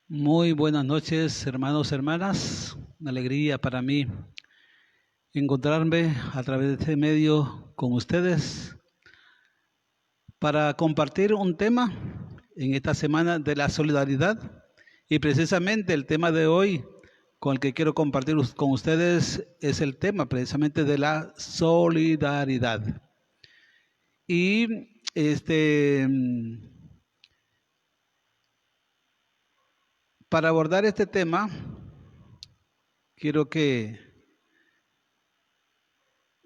Muy buenas noches, hermanos, hermanas. Una alegría para mí encontrarme a través de este medio con ustedes para compartir un tema en esta semana de la solidaridad. Y precisamente el tema de hoy con el que quiero compartir con ustedes es el tema precisamente de la solidaridad. Y para abordar este tema, quiero que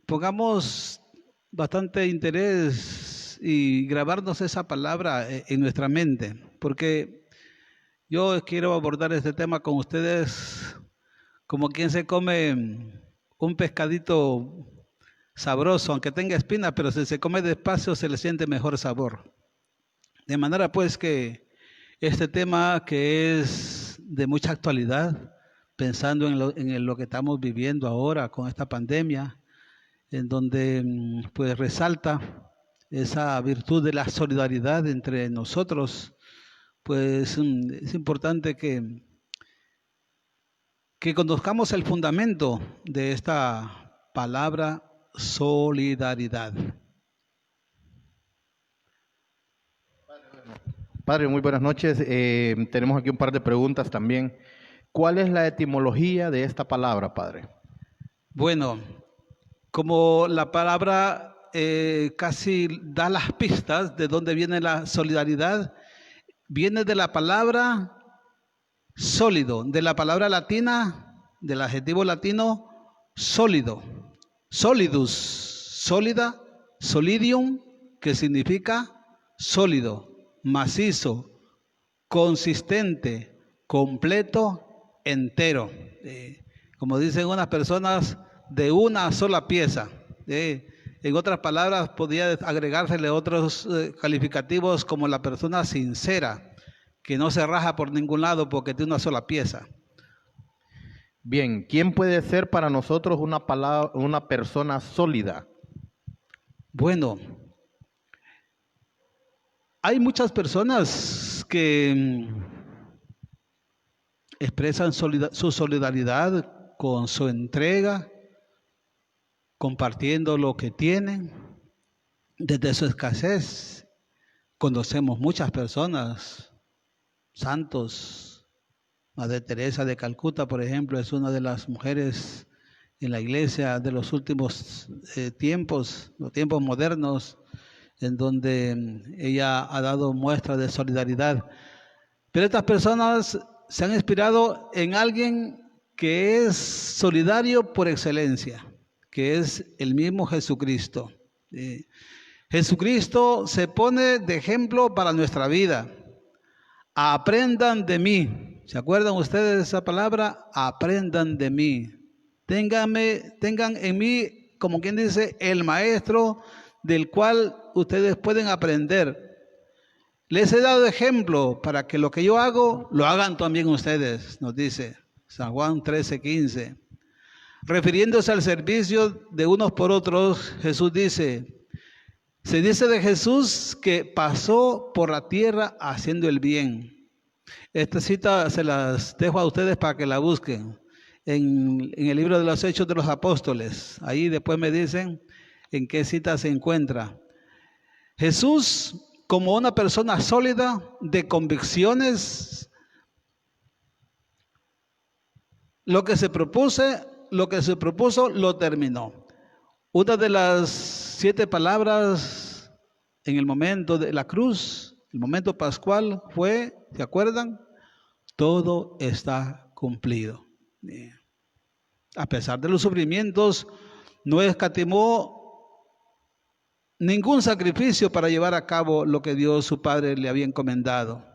pongamos bastante interés y grabarnos esa palabra en nuestra mente, porque yo quiero abordar este tema con ustedes como quien se come un pescadito sabroso, aunque tenga espina, pero si se come despacio se le siente mejor sabor. De manera pues que este tema que es de mucha actualidad, pensando en lo que estamos viviendo ahora con esta pandemia, en donde pues resalta esa virtud de la solidaridad entre nosotros, pues es importante que conozcamos el fundamento de esta palabra solidaridad. Padre, muy buenas noches. Tenemos aquí un par de preguntas también. ¿Cuál es la etimología de esta palabra, Padre? Bueno, como la palabra casi da las pistas de dónde viene la solidaridad, viene de la palabra sólido, de la palabra latina, del adjetivo latino sólido, solidus, sólida, solidium, que significa sólido, macizo, consistente, completo, entero. Como dicen unas personas, de una sola pieza. En otras palabras, podría agregársele otros calificativos como la persona sincera, que no se raja por ningún lado porque tiene una sola pieza. Bien, ¿quién puede ser para nosotros una persona sólida? Bueno, hay muchas personas que expresan su solidaridad con su entrega, compartiendo lo que tienen desde su escasez. Conocemos muchas personas, santos. Madre Teresa de Calcuta, por ejemplo, es una de las mujeres en la iglesia de los últimos tiempos, los tiempos modernos, en donde ella ha dado muestra de solidaridad. Pero estas personas se han inspirado en alguien que es solidario por excelencia, que es el mismo Jesucristo. Jesucristo se pone de ejemplo para nuestra vida. Aprendan de mí. ¿Se acuerdan ustedes de esa palabra? Aprendan de mí. Tengan en mí, como quien dice, el maestro del cual ustedes pueden aprender. Les he dado ejemplo para que lo que yo hago, lo hagan también ustedes, nos dice San Juan 13:15. Refiriéndose al servicio de unos por otros, Jesús dice, se dice de Jesús que pasó por la tierra haciendo el bien. Esta cita se las dejo a ustedes para que la busquen en el libro de los Hechos de los Apóstoles. Ahí después me dicen en qué cita se encuentra. Jesús, como una persona sólida de convicciones, lo que se propuso lo terminó. Una de las 7 palabras en el momento de la cruz, el momento pascual fue, ¿se acuerdan? Todo está cumplido. A pesar de los sufrimientos, no escatimó ningún sacrificio para llevar a cabo lo que Dios su Padre le había encomendado.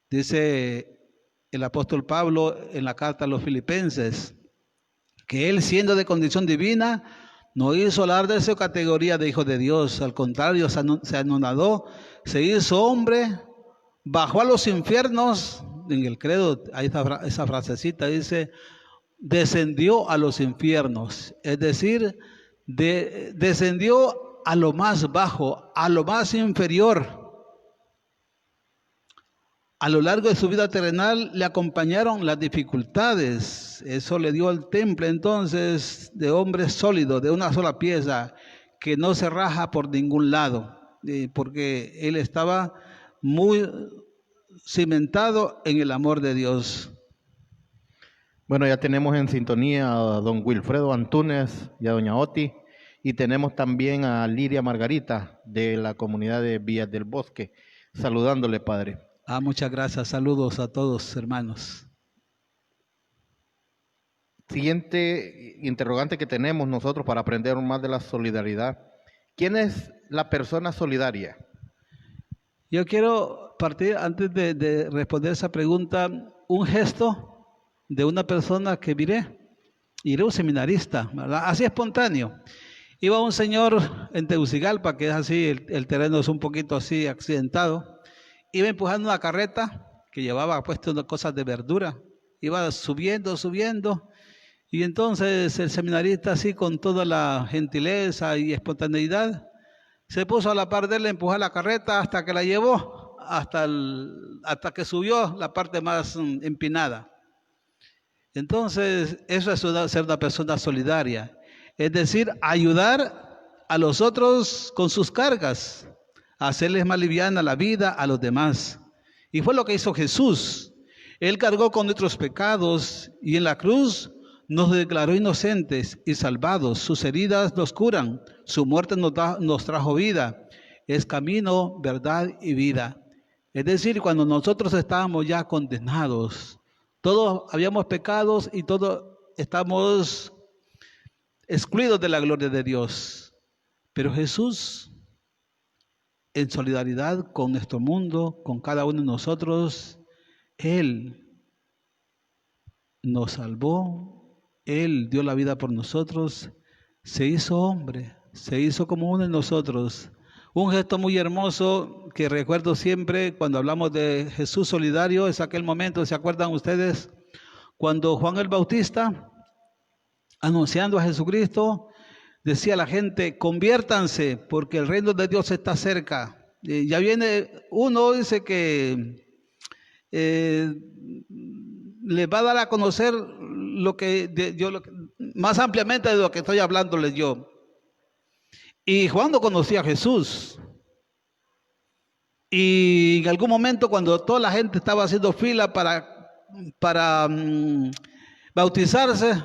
Dice el apóstol Pablo en la carta a los Filipenses, que él siendo de condición divina, no hizo alarde de su categoría de hijo de Dios, al contrario, se anonadó, se hizo hombre, bajó a los infiernos, en el credo, hay esa frasecita, dice, descendió a los infiernos, es decir, descendió a lo más bajo, a lo más inferior. A lo largo de su vida terrenal le acompañaron las dificultades. Eso le dio el temple entonces de hombre sólido, de una sola pieza, que no se raja por ningún lado, porque él estaba muy cimentado en el amor de Dios. Bueno, ya tenemos en sintonía a don Wilfredo Antúnez y a doña Oti, y tenemos también a Lidia Margarita de la comunidad de Villas del Bosque, saludándole, padre. Muchas gracias. Saludos a todos, hermanos. Siguiente interrogante que tenemos nosotros para aprender más de la solidaridad. ¿Quién es la persona solidaria? Yo quiero partir, antes de responder esa pregunta, un gesto de una persona que iré un seminarista, ¿verdad? Así espontáneo. Iba un señor en Tegucigalpa, que es así, el terreno es un poquito así accidentado. Iba empujando una carreta que llevaba puesto unas cosas de verdura. Iba subiendo, y entonces el seminarista, así con toda la gentileza y espontaneidad, se puso a la par de él, empujar la carreta hasta que la llevó, hasta que subió la parte más empinada. Entonces, eso es ser una persona solidaria, es decir, ayudar a los otros con sus cargas, hacerles más liviana la vida a los demás. Y fue lo que hizo Jesús. Él cargó con nuestros pecados y en la cruz nos declaró inocentes y salvados. Sus heridas nos curan, su muerte nos trajo vida. Es camino, verdad y vida. Es decir, cuando nosotros estábamos ya condenados, todos habíamos pecados y todos estamos excluidos de la gloria de Dios. Pero Jesús, en solidaridad con nuestro mundo, con cada uno de nosotros, Él nos salvó, Él dio la vida por nosotros, se hizo hombre, se hizo como uno de nosotros. Un gesto muy hermoso que recuerdo siempre cuando hablamos de Jesús solidario es aquel momento, ¿se acuerdan ustedes? Cuando Juan el Bautista, anunciando a Jesucristo, decía a la gente, conviértanse porque el reino de Dios está cerca. Ya viene uno, dice que les va a dar a conocer más ampliamente de lo que estoy hablándoles yo. Y Juan no conocía a Jesús. Y en algún momento cuando toda la gente estaba haciendo fila para bautizarse,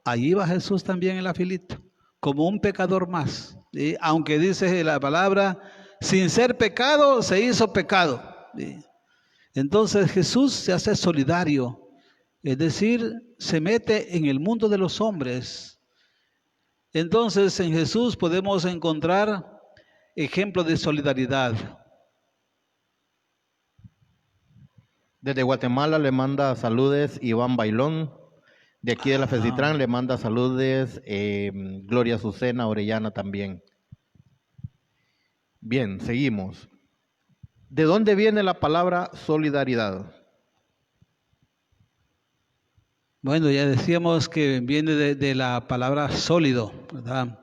allí iba Jesús también en la filita, como un pecador más. ¿Sí? Aunque dice la palabra, sin ser pecado, se hizo pecado. ¿Sí? Entonces Jesús se hace solidario, es decir, se mete en el mundo de los hombres. Entonces en Jesús podemos encontrar ejemplos de solidaridad. Desde Guatemala le manda saludes Iván Bailón. De aquí de la FECITRAN le manda saludes Gloria Azucena Orellana también. Bien, seguimos. ¿De dónde viene la palabra solidaridad? Bueno, ya decíamos que viene de la palabra sólido, ¿verdad?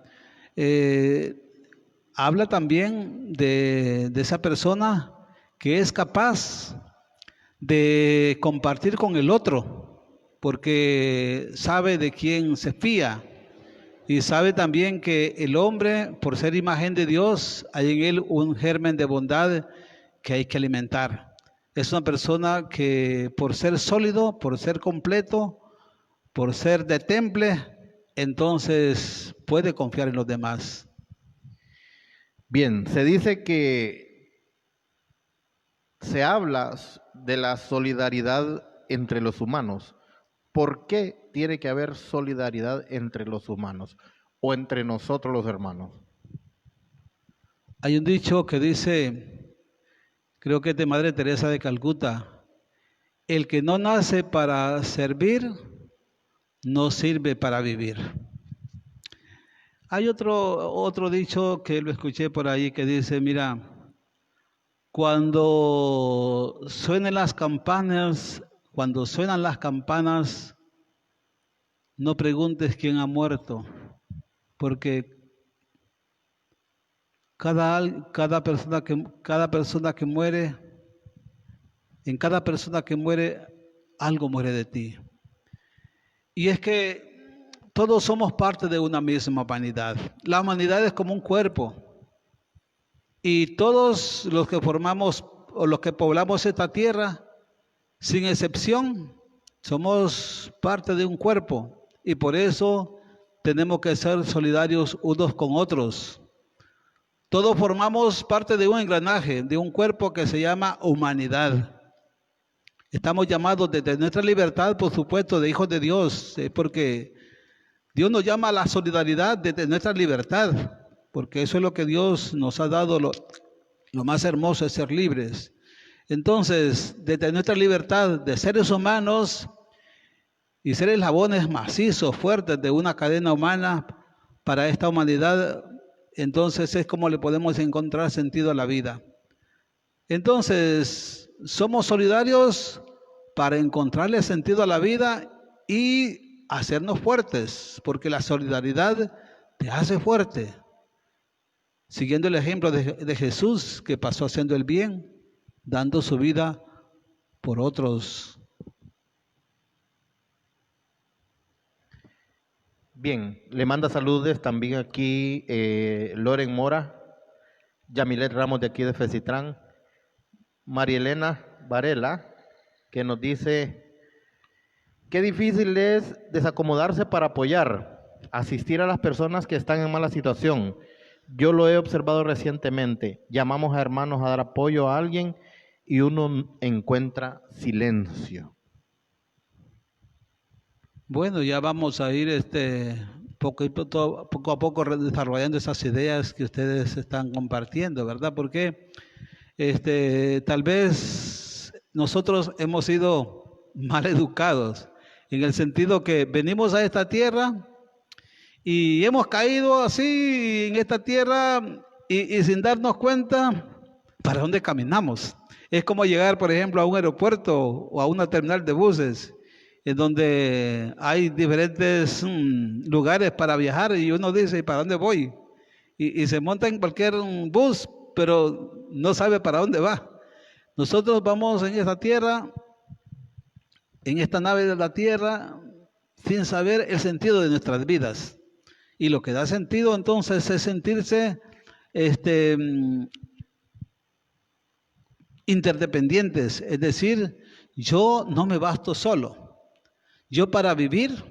Habla también de esa persona que es capaz de compartir con el otro, porque sabe de quién se fía y sabe también que el hombre, por ser imagen de Dios, hay en él un germen de bondad que hay que alimentar. Es una persona que por ser sólido, por ser completo, por ser de temple, entonces puede confiar en los demás. Bien, se dice que se habla de la solidaridad entre los humanos. ¿Por qué tiene que haber solidaridad entre los humanos o entre nosotros los hermanos? Hay un dicho que dice, creo que es de Madre Teresa de Calcuta, el que no nace para servir, no sirve para vivir. Hay otro dicho que lo escuché por ahí que dice, mira, cuando suenan las campanas, no preguntes quién ha muerto, porque cada persona que muere En cada persona que muere, algo muere de ti. Y es que todos somos parte de una misma humanidad. La humanidad es como un cuerpo. Y todos los que formamos o los que poblamos esta tierra, sin excepción, somos parte de un cuerpo. Y por eso tenemos que ser solidarios unos con otros. Todos formamos parte de un engranaje, de un cuerpo que se llama humanidad. Estamos llamados desde nuestra libertad, por supuesto, de hijos de Dios, porque Dios nos llama a la solidaridad desde nuestra libertad, porque eso es lo que Dios nos ha dado, lo más hermoso es ser libres. Entonces, desde nuestra libertad de seres humanos y ser eslabones macizos, fuertes de una cadena humana para esta humanidad, entonces es como le podemos encontrar sentido a la vida. Entonces, somos solidarios para encontrarle sentido a la vida y hacernos fuertes, porque la solidaridad te hace fuerte. Siguiendo el ejemplo de Jesús, que pasó haciendo el bien, dando su vida por otros. Bien, le manda saludos también aquí Loren Mora, Yamilet Ramos de aquí de Fecitrán, María Elena Varela, que nos dice, qué difícil es desacomodarse para apoyar, asistir a las personas que están en mala situación. Yo lo he observado recientemente, llamamos a hermanos a dar apoyo a alguien y uno encuentra silencio. Bueno, ya vamos a ir poco a poco desarrollando esas ideas que ustedes están compartiendo, ¿verdad? Porque tal vez nosotros hemos sido mal educados, en el sentido que venimos a esta tierra y hemos caído así en esta tierra y sin darnos cuenta para dónde caminamos. Es como llegar, por ejemplo, a un aeropuerto o a una terminal de buses, en donde hay diferentes lugares para viajar y uno dice, ¿para dónde voy? Y se monta en cualquier bus, pero no sabe para dónde va. Nosotros vamos en esta tierra, en esta nave de la tierra, sin saber el sentido de nuestras vidas. Y lo que da sentido entonces es sentirse interdependientes, es decir, yo no me basto solo. Yo para vivir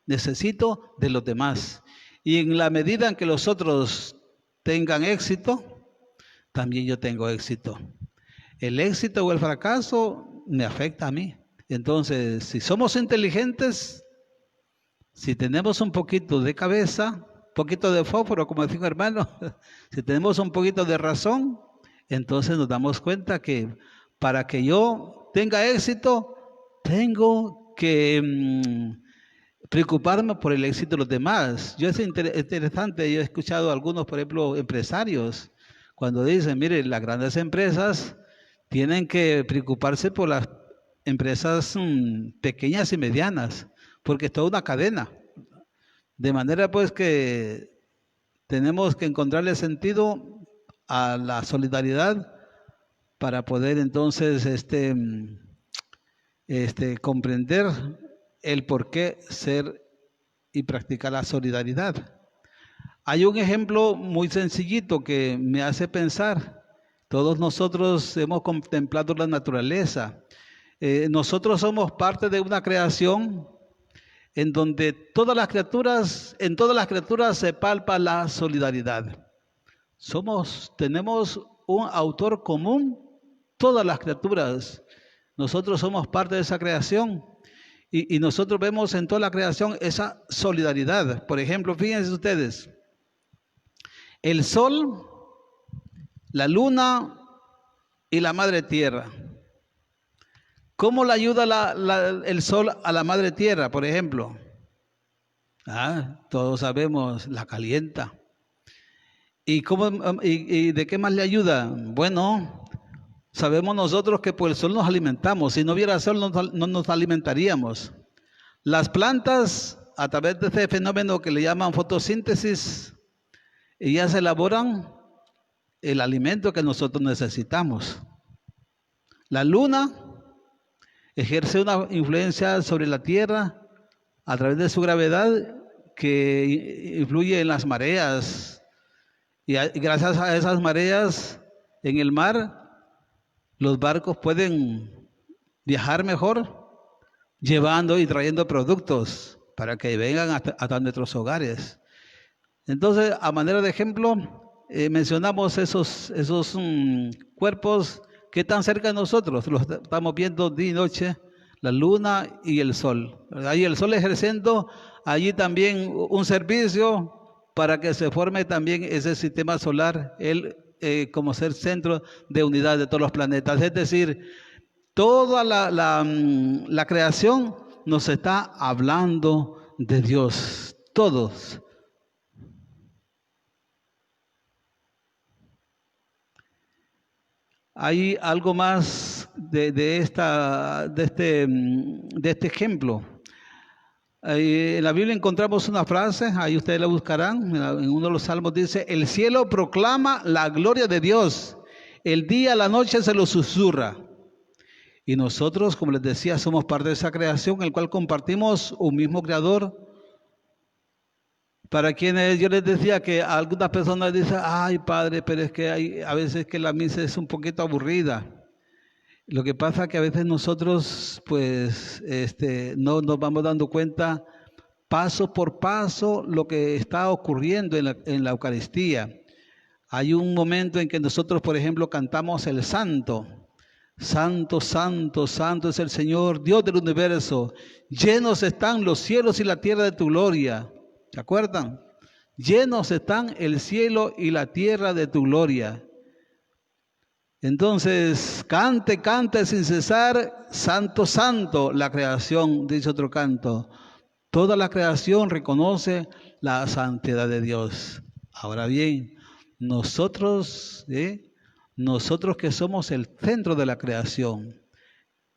necesito de los demás. Y en la medida en que los otros tengan éxito, también yo tengo éxito. El éxito o el fracaso me afecta a mí. Entonces, si somos inteligentes, si tenemos un poquito de cabeza, un poquito de fósforo, como decía un hermano, si tenemos un poquito de razón, entonces nos damos cuenta que para que yo tenga éxito, tengo que preocuparme por el éxito de los demás. Yo es interesante, yo he escuchado a algunos, por ejemplo, empresarios, cuando dicen, mire, las grandes empresas tienen que preocuparse por las empresas pequeñas y medianas, porque es toda una cadena. De manera pues que tenemos que encontrarle sentido a la solidaridad para poder entonces comprender el por qué ser y practicar la solidaridad. Hay un ejemplo muy sencillito que me hace pensar. Todos nosotros hemos contemplado la naturaleza. Nosotros somos parte de una creación en donde en todas las criaturas se palpa la solidaridad. Tenemos un autor común, todas las criaturas. Nosotros somos parte de esa creación y nosotros vemos en toda la creación esa solidaridad. Por ejemplo, fíjense ustedes, el sol, la luna y la madre tierra. ¿Cómo le ayuda el sol a la madre tierra, por ejemplo? Todos sabemos, la calienta. ¿Y de qué más le ayuda? Bueno, sabemos nosotros que por el sol nos alimentamos. Si no hubiera sol, no nos alimentaríamos. Las plantas, a través de este fenómeno que le llaman fotosíntesis, ellas elaboran el alimento que nosotros necesitamos. La luna ejerce una influencia sobre la Tierra a través de su gravedad que influye en las mareas. Y gracias a esas mareas en el mar, los barcos pueden viajar mejor, llevando y trayendo productos para que vengan hasta nuestros hogares. Entonces, a manera de ejemplo, mencionamos esos cuerpos que están cerca de nosotros. Los estamos viendo día y noche, la luna y el sol. Ahí el sol ejerciendo allí también un servicio para que se forme también ese sistema solar, él como ser centro de unidad de todos los planetas. Es decir, toda la creación nos está hablando de Dios, todos. Hay algo más de este ejemplo. En la Biblia encontramos una frase, ahí ustedes la buscarán, en uno de los salmos dice: el cielo proclama la gloria de Dios, el día, la noche se lo susurra. Y nosotros, como les decía, somos parte de esa creación, en el cual compartimos un mismo creador. Para quienes yo les decía que algunas personas dicen: ay padre, pero es que hay a veces que la misa es un poquito aburrida. Lo que pasa es que a veces nosotros pues no nos vamos dando cuenta paso por paso lo que está ocurriendo en la Eucaristía. Hay un momento en que nosotros, por ejemplo, cantamos el Santo. Santo, santo, santo es el Señor, Dios del universo. Llenos están los cielos y la tierra de tu gloria. ¿Se acuerdan? Llenos están el cielo y la tierra de tu gloria. Entonces, cante, cante sin cesar, santo, santo, la creación, dice otro canto. Toda la creación reconoce la santidad de Dios. Ahora bien, nosotros que somos el centro de la creación,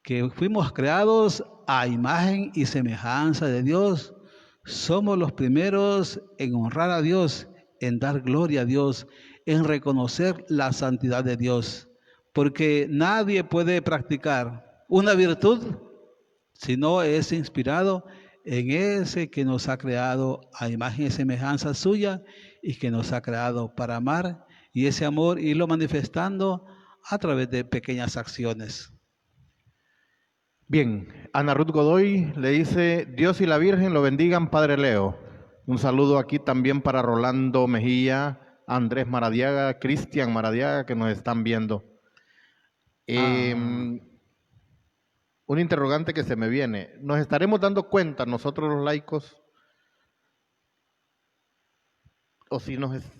que fuimos creados a imagen y semejanza de Dios, somos los primeros en honrar a Dios, en dar gloria a Dios, en reconocer la santidad de Dios. Porque nadie puede practicar una virtud si no es inspirado en ese que nos ha creado a imagen y semejanza suya y que nos ha creado para amar, y ese amor irlo manifestando a través de pequeñas acciones. Bien, Ana Ruth Godoy le dice: Dios y la Virgen lo bendigan, Padre Leo. Un saludo aquí también para Rolando Mejía, Andrés Maradiaga, Cristian Maradiaga, que nos están viendo. Un interrogante que se me viene: ¿nos estaremos dando cuenta nosotros los laicos, o si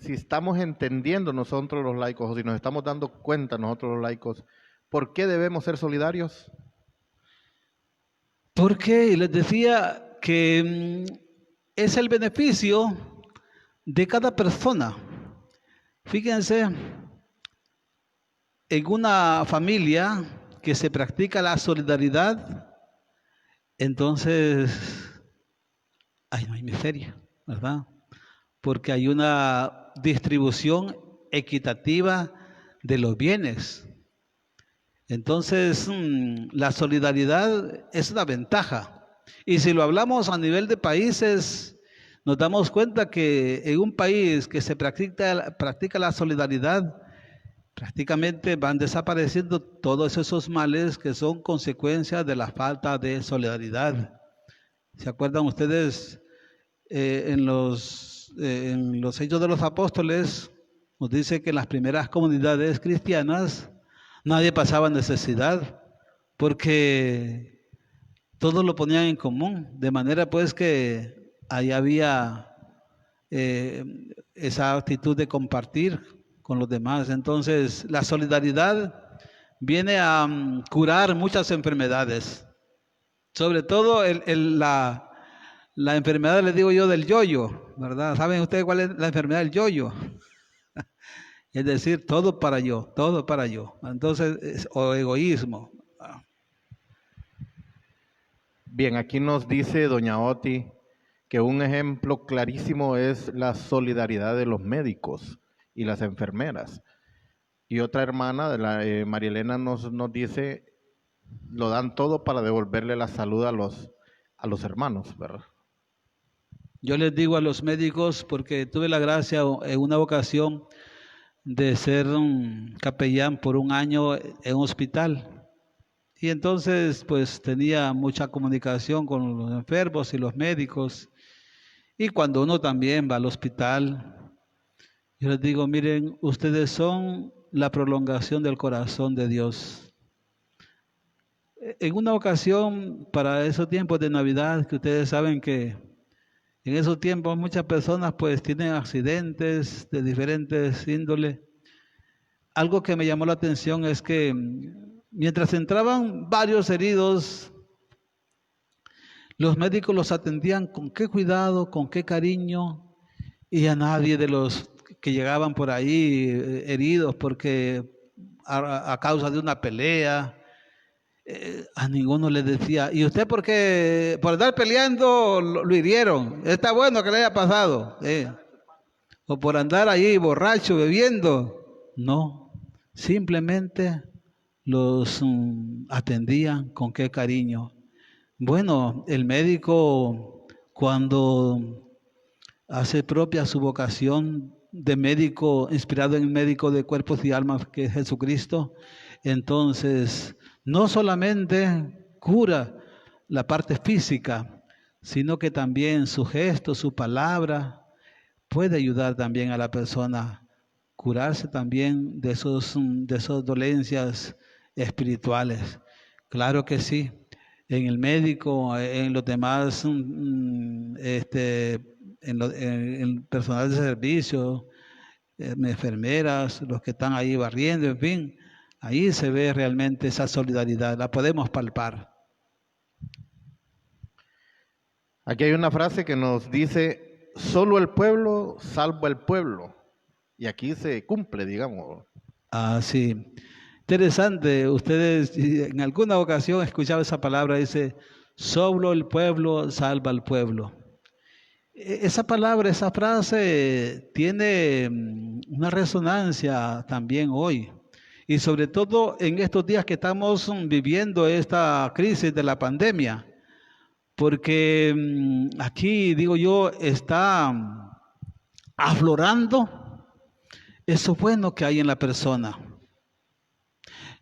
estamos entendiendo nosotros los laicos, o si nos estamos dando cuenta nosotros los laicos, por qué debemos ser solidarios? Porque les decía que es el beneficio de cada persona. Fíjense, en una familia que se practica la solidaridad, entonces no hay miseria, ¿verdad? Porque hay una distribución equitativa de los bienes. Entonces, la solidaridad es una ventaja. Y si lo hablamos a nivel de países, nos damos cuenta que en un país que se practica la solidaridad, prácticamente van desapareciendo todos esos males que son consecuencia de la falta de solidaridad. ¿Se acuerdan ustedes en los Hechos de los Apóstoles? Nos dice que en las primeras comunidades cristianas nadie pasaba necesidad porque todos lo ponían en común, de manera pues que ahí había esa actitud de compartir con los demás. Entonces, la solidaridad viene a curar muchas enfermedades, sobre todo la enfermedad, les digo yo, del yoyo, ¿verdad? ¿Saben ustedes cuál es la enfermedad del yoyo? Es decir, todo para yo, todo para yo. Entonces, o egoísmo. Bien, aquí nos dice doña Oti que un ejemplo clarísimo es la solidaridad de los médicos y las enfermeras. Y otra hermana, María Elena, nos dice lo dan todo para devolverle la salud a los hermanos, ¿verdad? Yo les digo a los médicos, porque tuve la gracia en una ocasión de ser un capellán por un año en un hospital. Y entonces pues tenía mucha comunicación con los enfermos y los médicos. Y cuando uno también va al hospital, yo les digo, miren, ustedes son la prolongación del corazón de Dios. En una ocasión, para esos tiempos de Navidad, que ustedes saben que en esos tiempos muchas personas pues tienen accidentes de diferentes índoles. Algo que me llamó la atención es que mientras entraban varios heridos, los médicos los atendían con qué cuidado, con qué cariño, y a nadie de los que llegaban por ahí heridos porque a causa de una pelea, a ninguno le decía, ¿y usted por qué? Por estar peleando lo hirieron. Está bueno que le haya pasado. O por andar ahí borracho, bebiendo. No, simplemente los atendían con qué cariño. Bueno, el médico cuando hace propia su vocación de médico, inspirado en el médico de cuerpos y almas que es Jesucristo, entonces no solamente cura la parte física, sino que también su gesto, su palabra, puede ayudar también a la persona a curarse también de esas dolencias espirituales. Claro que sí. En el médico, en los demás, en el personal de servicio, enfermeras, los que están ahí barriendo, en fin, ahí se ve realmente esa solidaridad, la podemos palpar. Aquí hay una frase que nos dice, solo el pueblo salva el pueblo. Y aquí se cumple, digamos. Ah, sí. Interesante. Ustedes en alguna ocasión escuchado esa palabra, dice, solo el pueblo salva al pueblo. Esa palabra, esa frase tiene una resonancia también hoy. Y sobre todo en estos días que estamos viviendo esta crisis de la pandemia. Porque aquí, digo yo, está aflorando eso bueno que hay en la persona.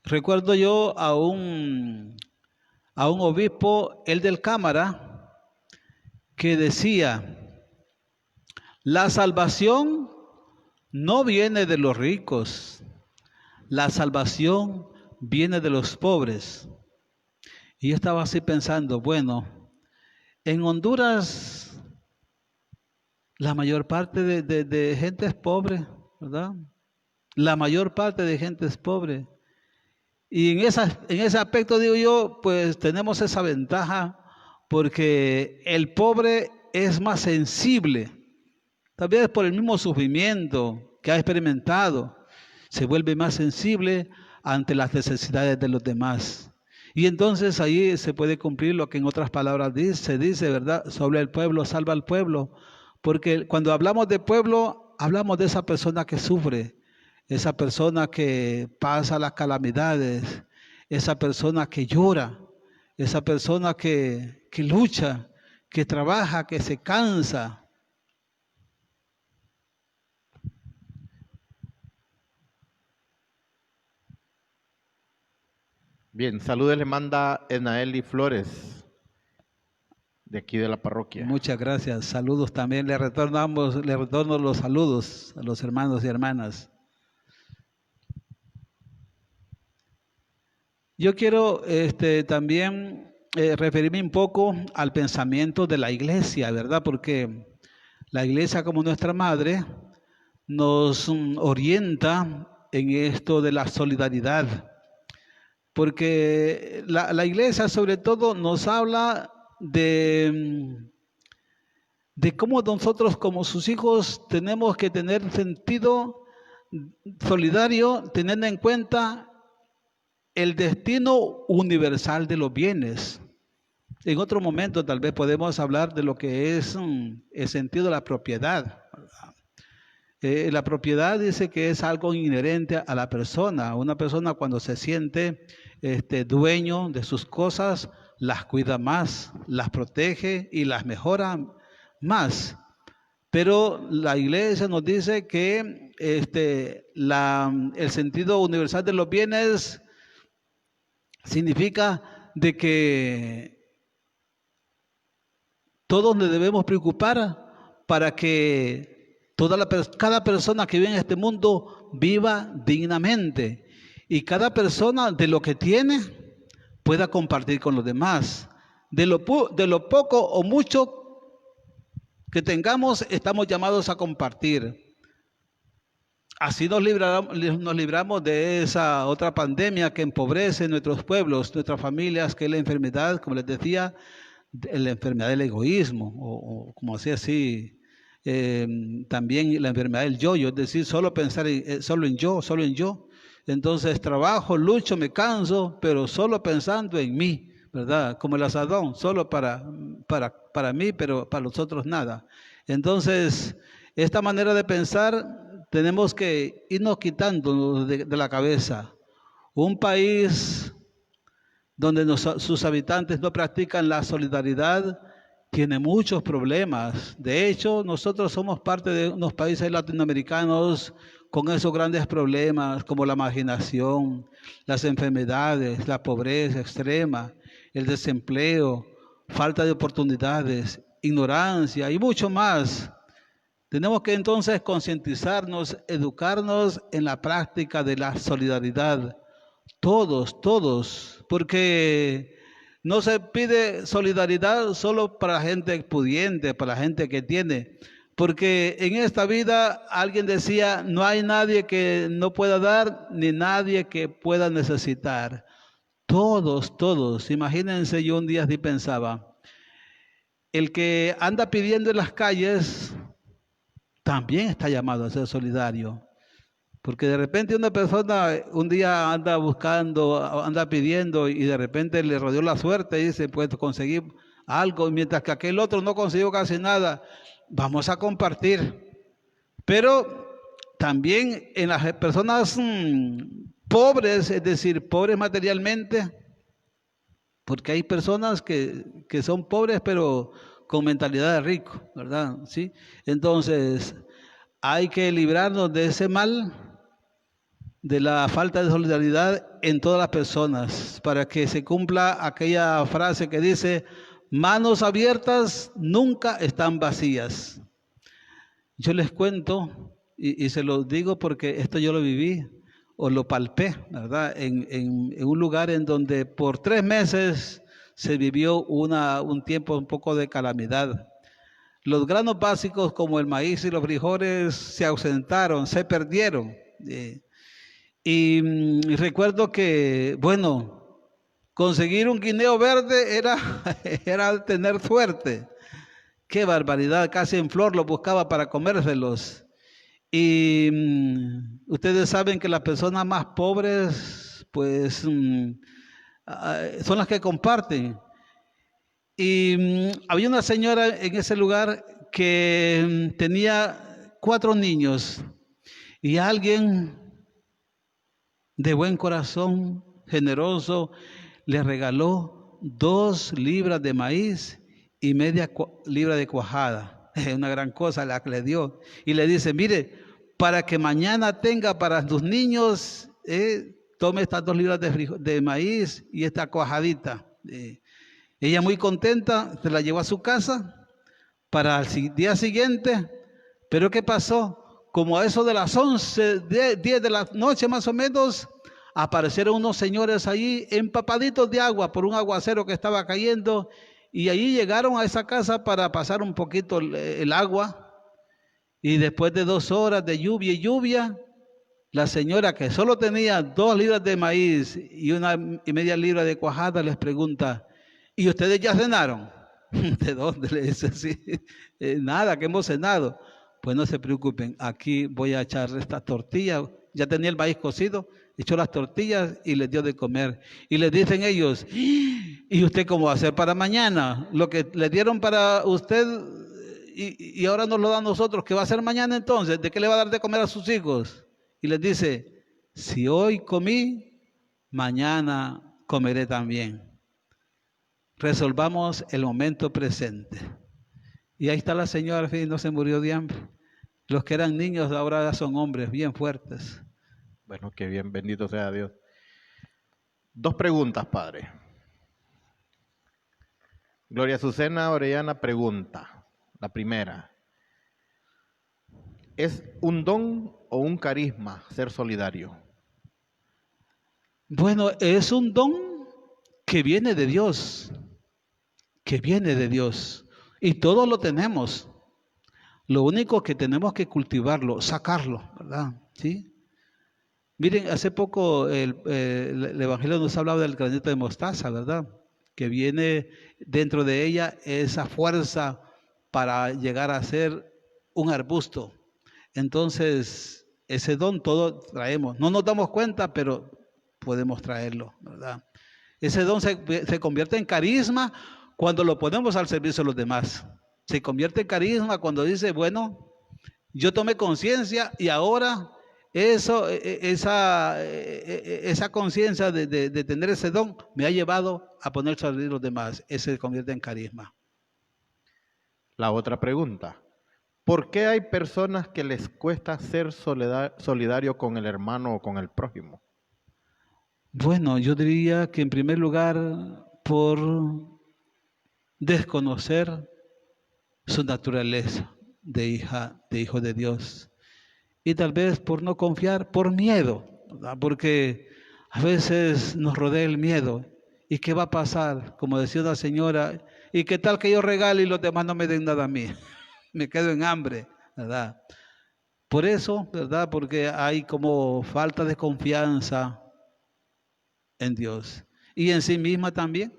Recuerdo yo a un obispo, el del Cámara, que decía, la salvación no viene de los ricos, la salvación viene de los pobres. Y yo estaba así pensando, bueno, en Honduras la mayor parte de gente es pobre, ¿verdad? La mayor parte de gente es pobre. Y en ese aspecto, digo yo, pues tenemos esa ventaja porque el pobre es más sensible, tal vez por el mismo sufrimiento que ha experimentado, se vuelve más sensible ante las necesidades de los demás. Y entonces ahí se puede cumplir lo que en otras palabras se dice, ¿verdad? Sobre el pueblo, salva al pueblo. Porque cuando hablamos de pueblo, hablamos de esa persona que sufre, esa persona que pasa las calamidades, esa persona que llora, esa persona que lucha, que trabaja, que se cansa. Bien, saludos le manda Enaeli Flores, de aquí de la parroquia. Muchas gracias. Saludos también. Le retorno los saludos a los hermanos y hermanas. Yo quiero también referirme un poco al pensamiento de la iglesia, ¿verdad? Porque la iglesia como nuestra madre nos orienta en esto de la solidaridad. Porque la iglesia sobre todo nos habla de cómo nosotros como sus hijos tenemos que tener sentido solidario, teniendo en cuenta el destino universal de los bienes. En otro momento tal vez podemos hablar de lo que es el sentido de la propiedad. La propiedad dice que es algo inherente a la persona. Una persona cuando se siente dueño de sus cosas, las cuida más, las protege y las mejora más. Pero la iglesia nos dice que el sentido universal de los bienes significa de que todos nos debemos preocupar para que cada persona que vive en este mundo viva dignamente y cada persona de lo que tiene pueda compartir con los demás. De lo poco o mucho que tengamos, estamos llamados a compartir. Así nos libramos de esa otra pandemia que empobrece nuestros pueblos, nuestras familias, que es la enfermedad, como les decía, la enfermedad del egoísmo, o como así, también la enfermedad del yo-yo, es decir, solo pensar solo en yo. Entonces trabajo, lucho, me canso, pero solo pensando en mí, ¿verdad? Como el asadón, solo para mí, pero para los otros nada. Entonces, esta manera de pensar tenemos que irnos quitando de la cabeza. Un país donde sus habitantes no practican la solidaridad tiene muchos problemas. De hecho, nosotros somos parte de unos países latinoamericanos con esos grandes problemas como la marginación, las enfermedades, la pobreza extrema, el desempleo, falta de oportunidades, ignorancia y mucho más. Tenemos que entonces concientizarnos, educarnos en la práctica de la solidaridad. Todos, porque no se pide solidaridad solo para la gente pudiente, para la gente que tiene. Porque en esta vida alguien decía, no hay nadie que no pueda dar, ni nadie que pueda necesitar. Todos. Imagínense, yo un día así pensaba, el que anda pidiendo en las calles también está llamado a ser solidario. Porque de repente una persona un día anda buscando, anda pidiendo y de repente le rodeó la suerte y dice, pues conseguir algo, mientras que aquel otro no consiguió casi nada. Vamos a compartir. Pero también en las personas pobres, es decir, pobres materialmente, porque hay personas que son pobres pero con mentalidad de rico, ¿verdad? ¿Sí? Entonces, hay que librarnos de ese mal, de la falta de solidaridad en todas las personas, para que se cumpla aquella frase que dice, manos abiertas nunca están vacías. Yo les cuento, y se los digo porque esto yo lo viví, o lo palpé, ¿verdad? En un lugar en donde por 3 meses se vivió un tiempo un poco de calamidad. Los granos básicos como el maíz y los frijoles se ausentaron, se perdieron. Y recuerdo que, bueno, conseguir un guineo verde era tener suerte. Qué barbaridad, casi en flor lo buscaba para comérselos. Y ustedes saben que las personas más pobres, pues, son las que comparten. Y había una señora en ese lugar que tenía 4 niños y alguien de buen corazón, generoso, le regaló 2 libras de maíz y media libra de cuajada. Es una gran cosa la que le dio. Y le dice, mire, para que mañana tenga para sus niños, tome estas 2 libras de maíz y esta cuajadita. Ella muy contenta, se la llevó a su casa para el día siguiente. Pero ¿qué pasó? Como a eso de las 11, 10 de la noche más o menos, aparecieron unos señores allí empapaditos de agua por un aguacero que estaba cayendo y allí llegaron a esa casa para pasar un poquito el agua y después de 2 horas de lluvia, la señora que solo tenía 2 libras de maíz y 1,5 libras de cuajada les pregunta, ¿y ustedes ya cenaron? ¿De dónde? Le dice, sí, nada, que hemos cenado. Pues no se preocupen, aquí voy a echar esta tortilla. Ya tenía el maíz cocido, echó las tortillas y les dio de comer. Y les dicen ellos, ¿y usted cómo va a hacer para mañana? Lo que le dieron para usted y ahora nos lo da a nosotros. ¿Qué va a hacer mañana entonces? ¿De qué le va a dar de comer a sus hijos? Y les dice, si hoy comí, mañana comeré también. Resolvamos el momento presente. Y ahí está la señora, al fin, no se murió de hambre. Los que eran niños ahora ya son hombres bien fuertes. Bueno, qué bien, bendito sea Dios. 2 preguntas, padre. Gloria Azucena Orellana pregunta. La primera. ¿Es un don o un carisma ser solidario? Bueno, es un don que viene de Dios, que viene de Dios. Y todos lo tenemos. Lo único que tenemos que cultivarlo, sacarlo, ¿verdad? ¿Sí? Miren, hace poco el Evangelio nos hablaba del granito de mostaza, ¿verdad? Que viene dentro de ella esa fuerza para llegar a ser un arbusto. Entonces, ese don todo traemos. No nos damos cuenta, pero podemos traerlo, ¿verdad? Ese don se convierte en carisma cuando lo ponemos al servicio de los demás. Se convierte en carisma cuando dice, bueno, yo tomé conciencia y ahora esa conciencia de tener ese don me ha llevado a poner a servir a los demás. Ese se convierte en carisma. La otra pregunta. ¿Por qué hay personas que les cuesta ser solidario con el hermano o con el prójimo? Bueno, yo diría que en primer lugar por desconocer su naturaleza de hijo de Dios. Y tal vez por no confiar, por miedo, ¿verdad? Porque a veces nos rodea el miedo. ¿Y qué va a pasar? Como decía una señora, ¿y qué tal que yo regale y los demás no me den nada a mí? Me quedo en hambre, ¿verdad? Por eso, ¿verdad? Porque hay como falta de confianza en Dios y en sí misma también.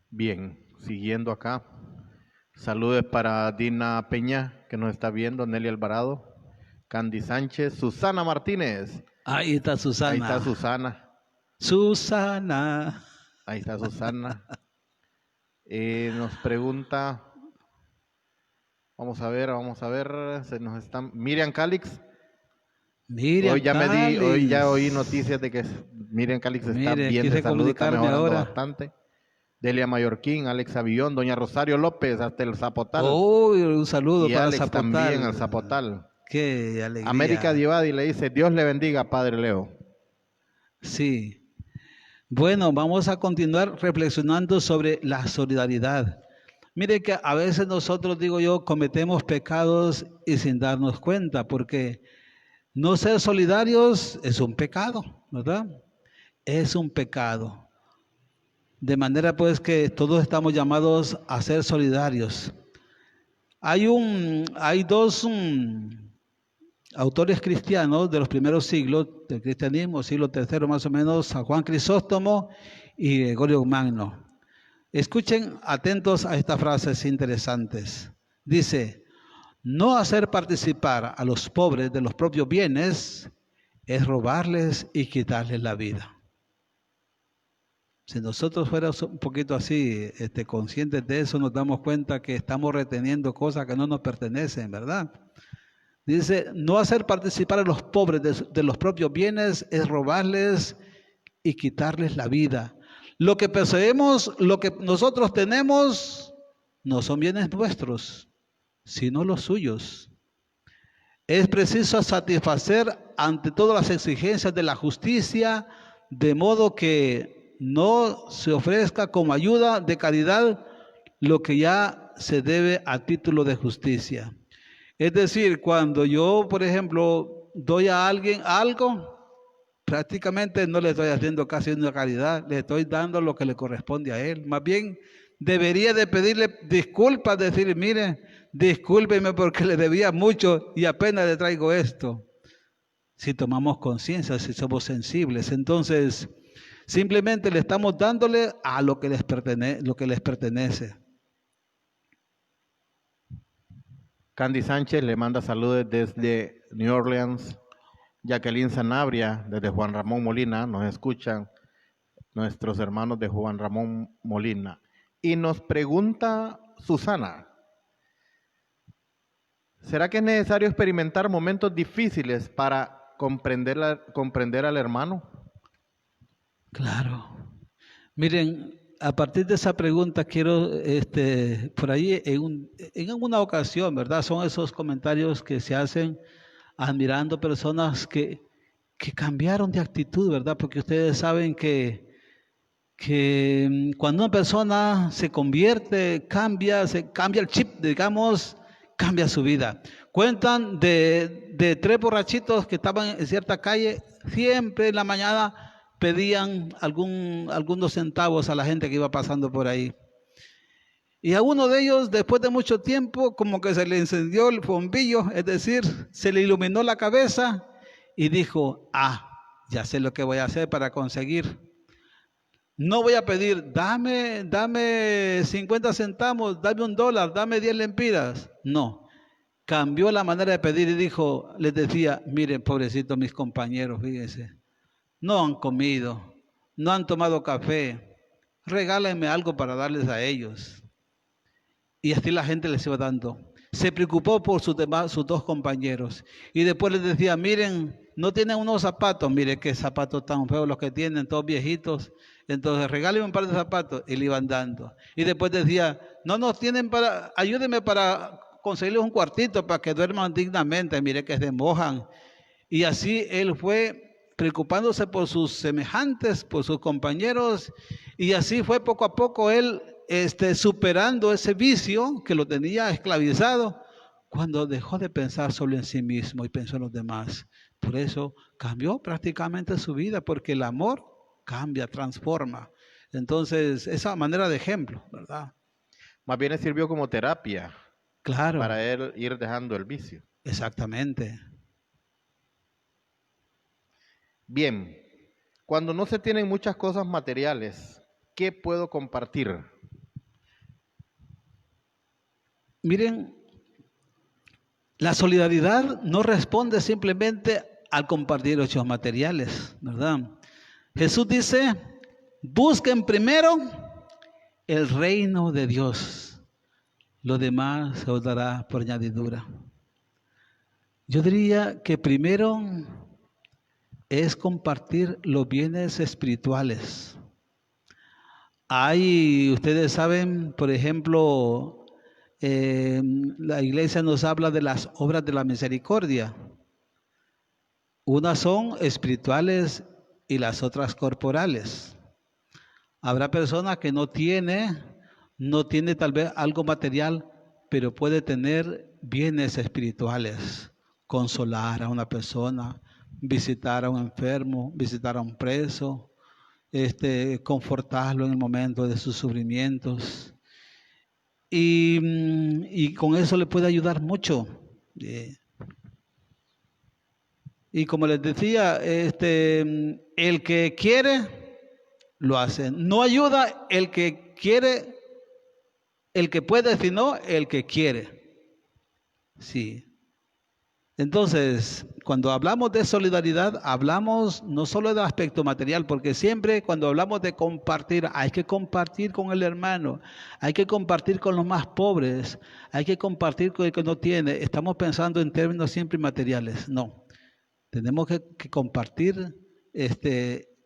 Bien, siguiendo acá. Saludos para Dina Peña, que nos está viendo, Nelly Alvarado, Candy Sánchez, Susana Martínez. Ahí está Susana. Ahí está Susana. Susana. Ahí está Susana. Nos pregunta, vamos a ver, se nos están, Miriam Calix. Miriam Hoy ya oí noticias de que Miriam Calix está bien de salud, está mejorando bastante. Delia Mallorquín, Alex Avillón, doña Rosario López, hasta el Zapotal. Uy, un saludo para Alex Zapotal. También al Zapotal. Qué alegría. América Divadi le dice, Dios le bendiga, Padre Leo. Sí. Bueno, vamos a continuar reflexionando sobre la solidaridad. Mire que a veces nosotros, digo yo, cometemos pecados y sin darnos cuenta, porque no ser solidarios es un pecado, ¿verdad? Es un pecado. De manera pues que todos estamos llamados a ser solidarios. Hay dos autores cristianos de los primeros siglos del cristianismo, siglo III más o menos, San Juan Crisóstomo y Gregorio Magno. Escuchen atentos a estas frases interesantes. Dice, no hacer participar a los pobres de los propios bienes es robarles y quitarles la vida. Si nosotros fuéramos un poquito así, conscientes de eso, nos damos cuenta que estamos reteniendo cosas que no nos pertenecen, ¿verdad? Dice, no hacer participar a los pobres de los propios bienes es robarles y quitarles la vida. Lo que poseemos, lo que nosotros tenemos, no son bienes nuestros, sino los suyos. Es preciso satisfacer ante todas las exigencias de la justicia, de modo que no se ofrezca como ayuda de caridad lo que ya se debe a título de justicia. Es decir, cuando yo, por ejemplo, doy a alguien algo, prácticamente no le estoy haciendo casi una caridad, le estoy dando lo que le corresponde a él. Más bien, debería de pedirle disculpas, decir, mire, discúlpeme porque le debía mucho y apenas le traigo esto. Si tomamos conciencia, si somos sensibles, entonces simplemente le estamos dándole a lo que les pertenece. Candy Sánchez le manda saludos desde New Orleans. Jacqueline Sanabria, desde Juan Ramón Molina, nos escuchan. nuestros hermanos de Juan Ramón Molina. Y nos pregunta Susana, ¿será que es necesario experimentar momentos difíciles para comprender al hermano? Claro. Miren, a partir de esa pregunta quiero, por ahí en alguna ocasión, ¿verdad? Son esos comentarios que se hacen admirando personas que cambiaron de actitud, ¿verdad? Porque ustedes saben que cuando una persona se convierte, se cambia el chip, digamos, cambia su vida. Cuentan de tres borrachitos que estaban en cierta calle, siempre en la mañana pedían algunos centavos a la gente que iba pasando por ahí. Y a uno de ellos, después de mucho tiempo, como que se le encendió el bombillo, es decir, se le iluminó la cabeza y dijo, ya sé lo que voy a hacer para conseguir. No voy a pedir, dame 50 centavos, dame $1, dame 10 lempiras. No, cambió la manera de pedir y dijo, les decía, miren, pobrecitos mis compañeros, fíjense, no han comido, no han tomado café, regálenme algo para darles a ellos. Y así la gente les iba dando. Se preocupó por sus dos compañeros. Y después les decía, miren, no tienen unos zapatos, miren qué zapatos tan feos los que tienen, todos viejitos. Entonces regálenme un par de zapatos y le iban dando. Y después decía, no nos tienen ayúdenme para conseguirles un cuartito para que duerman dignamente, miren que se mojan. Y así él fue preocupándose por sus semejantes, por sus compañeros, y así fue poco a poco él superando ese vicio que lo tenía esclavizado, cuando dejó de pensar solo en sí mismo y pensó en los demás. Por eso cambió prácticamente su vida, porque el amor cambia, transforma. Entonces, esa manera de ejemplo, ¿verdad? Más bien le sirvió como terapia. Claro. Para él ir dejando el vicio. Exactamente. Bien, cuando no se tienen muchas cosas materiales, ¿qué puedo compartir? Miren, la solidaridad no responde simplemente al compartir hechos materiales, ¿verdad? Jesús dice, busquen primero el reino de Dios, lo demás se os dará por añadidura. Yo diría que primero es compartir los bienes espirituales. Ustedes saben, por ejemplo, la iglesia nos habla de las obras de la misericordia. Unas son espirituales y las otras corporales. Habrá personas que no tiene tal vez algo material, pero puede tener bienes espirituales. Consolar a una persona, visitar a un enfermo, visitar a un preso, confortarlo en el momento de sus sufrimientos. Y con eso le puede ayudar mucho. Y como les decía, el que quiere, lo hace. No ayuda el que quiere, el que puede, sino el que quiere. Sí. Entonces, cuando hablamos de solidaridad, hablamos no solo del aspecto material, porque siempre cuando hablamos de compartir, hay que compartir con el hermano, hay que compartir con los más pobres, hay que compartir con el que no tiene. Estamos pensando en términos siempre materiales. No, tenemos que compartir,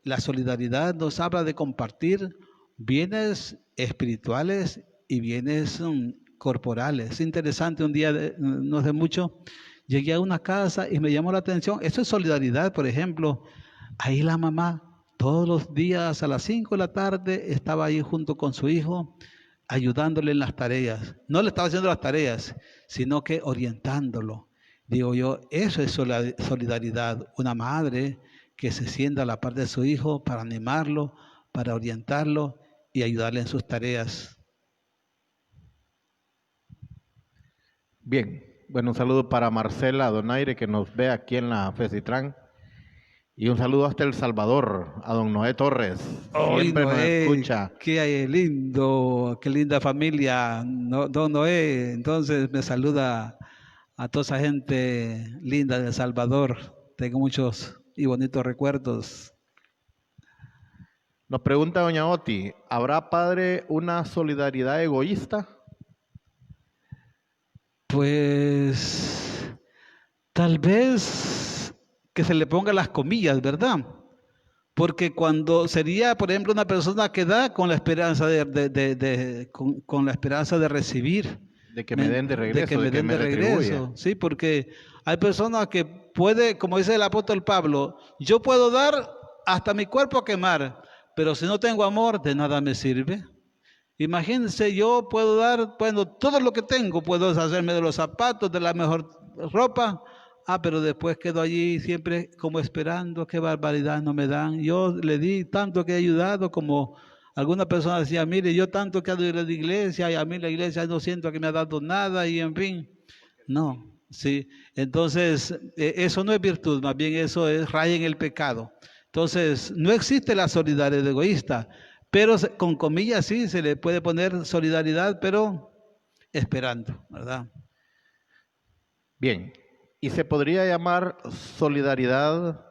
la solidaridad nos habla de compartir bienes espirituales y bienes corporales. Es interesante, un día, no hace mucho, llegué a una casa y me llamó la atención. Eso es solidaridad, por ejemplo. Ahí la mamá, todos los días a las 5 de la tarde, estaba ahí junto con su hijo, ayudándole en las tareas. No le estaba haciendo las tareas, sino que orientándolo. Digo yo, eso es solidaridad. Una madre que se sienta a la par de su hijo para animarlo, para orientarlo y ayudarle en sus tareas. Bien. Bueno, un saludo para Marcela Donaire, que nos ve aquí en la FECITRAN. Y un saludo hasta El Salvador, a don Noé Torres. Siempre nos escucha. Qué lindo, qué linda familia, don Noé. Entonces me saluda a toda esa gente linda de El Salvador. Tengo muchos y bonitos recuerdos. Nos pregunta doña Oti, ¿habrá, padre, una solidaridad egoísta? Pues tal vez que se le ponga las comillas, ¿verdad? Porque cuando sería, por ejemplo, una persona que da con la esperanza con la esperanza de recibir, De que me den de de regreso, que me den de retribuya. regreso, sí, porque hay personas que puede, como dice el apóstol Pablo, yo puedo dar hasta mi cuerpo a quemar, pero si no tengo amor, de nada me sirve. Imagínense, yo puedo dar, bueno, todo lo que tengo, puedo hacerme de los zapatos, de la mejor ropa, pero después quedo allí siempre como esperando, qué barbaridad no me dan. Yo le di tanto que he ayudado, como alguna persona decía, mire, yo tanto que he ayudado a la iglesia y a mí la iglesia no siento que me ha dado nada y en fin. No, sí. Entonces, eso no es virtud, más bien eso es raya en el pecado. Entonces, no existe la solidaridad egoísta. Pero con comillas sí se le puede poner solidaridad, pero esperando, ¿verdad? Bien, ¿y se podría llamar solidaridad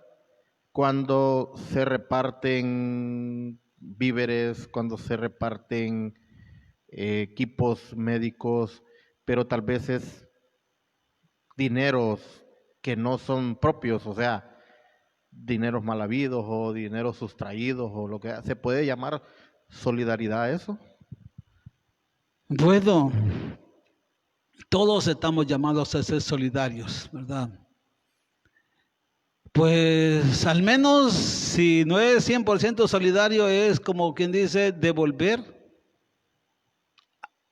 cuando se reparten víveres, cuando se reparten equipos médicos, pero tal vez es dineros que no son propios, o sea, dineros mal habidos o dineros sustraídos o lo que se puede llamar solidaridad a eso? Bueno, todos estamos llamados a ser solidarios, ¿verdad? Pues al menos si no es 100% solidario, es como quien dice devolver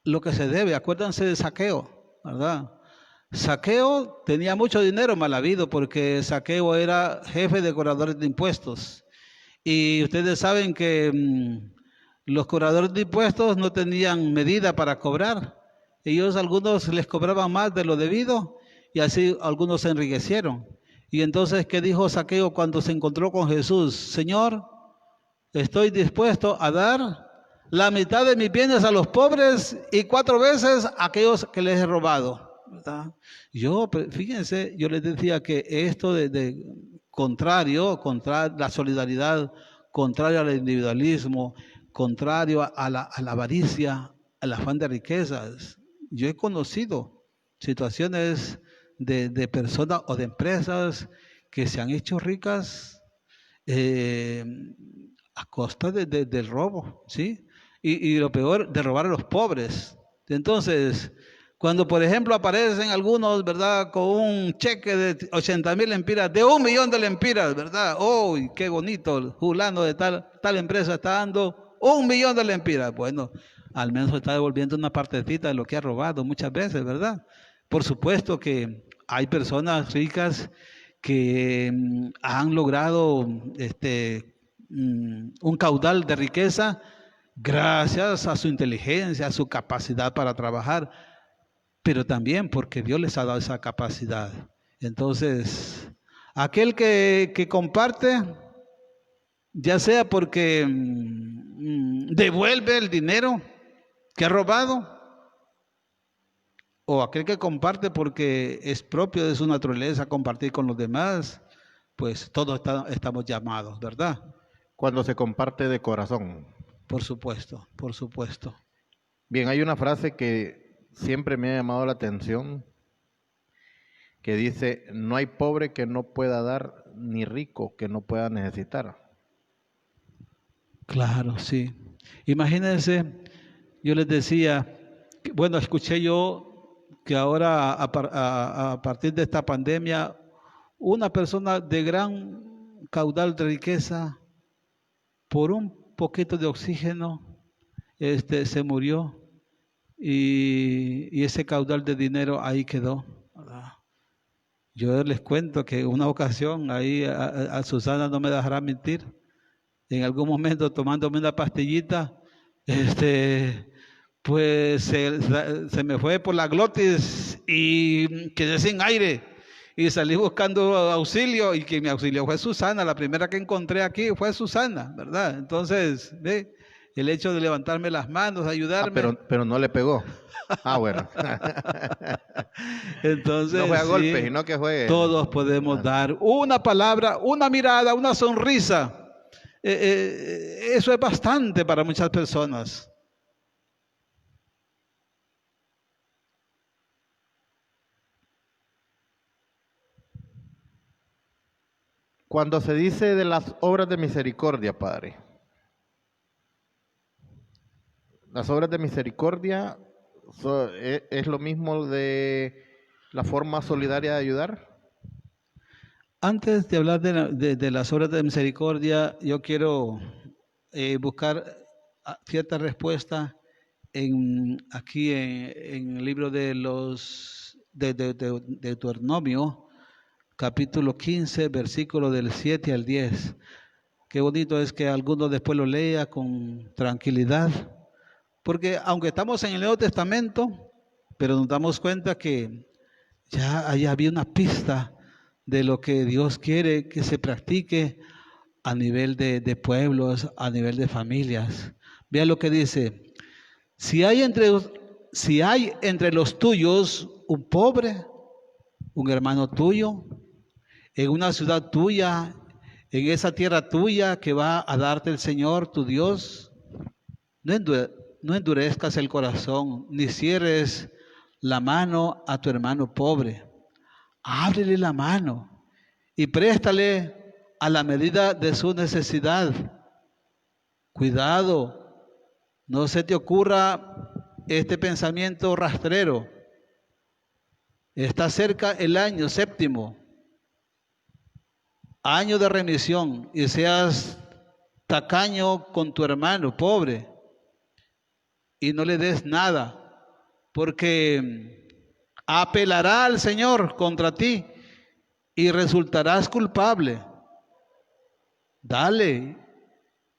lo que se debe. Acuérdense de Saqueo, ¿verdad? Saqueo tenía mucho dinero mal habido porque Saqueo era jefe de cobradores de impuestos. Y ustedes saben que los cobradores de impuestos no tenían medida para cobrar. Ellos, algunos les cobraban más de lo debido y así algunos se enriquecieron. Y entonces, ¿qué dijo Saqueo cuando se encontró con Jesús? Señor, estoy dispuesto a dar la mitad de mis bienes a los pobres y 4 veces a aquellos que les he robado, ¿verdad? Fíjense, yo les decía que esto de contrario, la solidaridad, contrario al individualismo, contrario a la avaricia, al afán de riquezas. Yo he conocido situaciones de personas o de empresas que se han hecho ricas a costa del robo, ¿sí? Y lo peor, de robar a los pobres. Entonces, cuando por ejemplo aparecen algunos, ¿verdad? Con un cheque de 80,000 lempiras, de 1,000,000 de lempiras, ¿verdad? ¡Oh, qué bonito! Fulano de tal empresa está dando 1,000,000 de lempiras. Bueno, al menos está devolviendo una partecita de lo que ha robado muchas veces, ¿verdad? Por supuesto que hay personas ricas que han logrado un caudal de riqueza gracias a su inteligencia, a su capacidad para trabajar, pero también porque Dios les ha dado esa capacidad. Entonces, aquel que comparte, ya sea porque devuelve el dinero que ha robado, o aquel que comparte porque es propio de su naturaleza compartir con los demás, pues todos estamos llamados, ¿verdad? Cuando se comparte de corazón. Por supuesto, por supuesto. Bien, hay una frase que siempre me ha llamado la atención, que dice, no hay pobre que no pueda dar, ni rico que no pueda necesitar. Claro, sí. Imagínense, yo les decía, bueno, escuché yo que ahora a partir de esta pandemia, una persona de gran caudal de riqueza, por un poquito de oxígeno, se murió y ese caudal de dinero ahí quedó, ¿verdad? Yo les cuento que una ocasión, ahí a Susana no me dejará mentir, en algún momento tomándome una pastillita, pues se me fue por la glotis y quedé sin aire y salí buscando auxilio y quien me auxilió fue Susana, la primera que encontré aquí fue Susana, ¿verdad? Entonces, ve, el hecho de levantarme las manos, ayudarme. Pero no le pegó. Bueno. Entonces, no fue a sí, golpes, sino que fue... todos podemos dar una palabra, una mirada, una sonrisa. eso es bastante para muchas personas. Cuando se dice de las obras de misericordia, Padre, las obras de misericordia es lo mismo de la forma solidaria de ayudar. Antes de hablar de las obras de misericordia, yo quiero buscar cierta respuesta aquí en el libro de Deuteronomio, capítulo 15, versículo del 7 al 10. Qué bonito es que alguno después lo lea con tranquilidad, porque aunque estamos en el Nuevo Testamento, pero nos damos cuenta que ya ahí había una pista de lo que Dios quiere que se practique a nivel de pueblos, a nivel de familias. Vea lo que dice: si si hay entre los tuyos un pobre, un hermano tuyo, en una ciudad tuya, en esa tierra tuya que va a darte el Señor tu Dios, no endurezcas el corazón, ni cierres la mano a tu hermano pobre. Ábrele la mano y préstale a la medida de su necesidad. Cuidado, no se te ocurra este pensamiento rastrero. Está cerca el año séptimo, año de remisión, y seas tacaño con tu hermano pobre y no le des nada, porque apelará al Señor contra ti y resultarás culpable. Dale,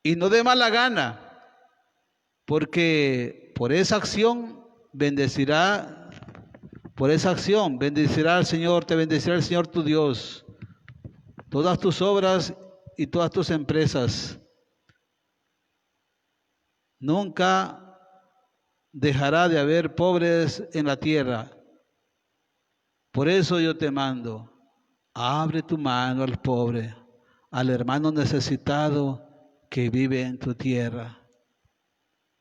y no de mala gana, porque por esa acción bendecirá, por esa acción bendecirá al Señor, te bendecirá el Señor tu Dios, todas tus obras y todas tus empresas. Nunca dejará de haber pobres en la tierra. Por eso yo te mando, abre tu mano al pobre, al hermano necesitado que vive en tu tierra.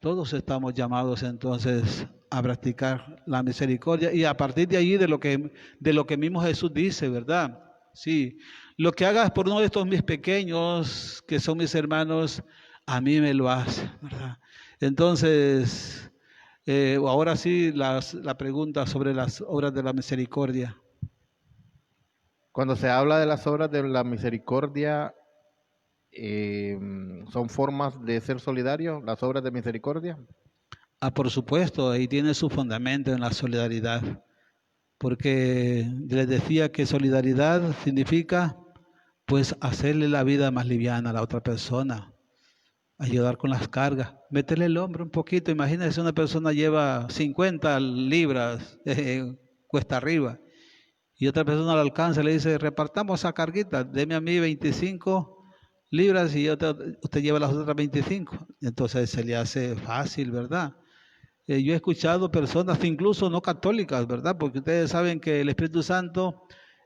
Todos estamos llamados entonces a practicar la misericordia y a partir de allí de lo que mismo Jesús dice, ¿verdad? Sí, lo que hagas por uno de estos mis pequeños, que son mis hermanos, a mí me lo hace, ¿verdad? Entonces, ahora sí la pregunta sobre las obras de la misericordia. Cuando se habla de las obras de la misericordia, ¿son formas de ser solidario, las obras de misericordia? Ah, por supuesto, ahí tiene su fundamento en la solidaridad, porque les decía que solidaridad significa pues hacerle la vida más liviana a la otra persona, ayudar con las cargas, meterle el hombro un poquito. Imagínense, una persona lleva 50 libras cuesta arriba y otra persona le alcanza y le dice, repartamos esa carguita, deme a mí 25 libras y usted lleva las otras 25. Entonces se le hace fácil, ¿verdad? Yo he escuchado personas, incluso no católicas, ¿verdad? Porque ustedes saben que el Espíritu Santo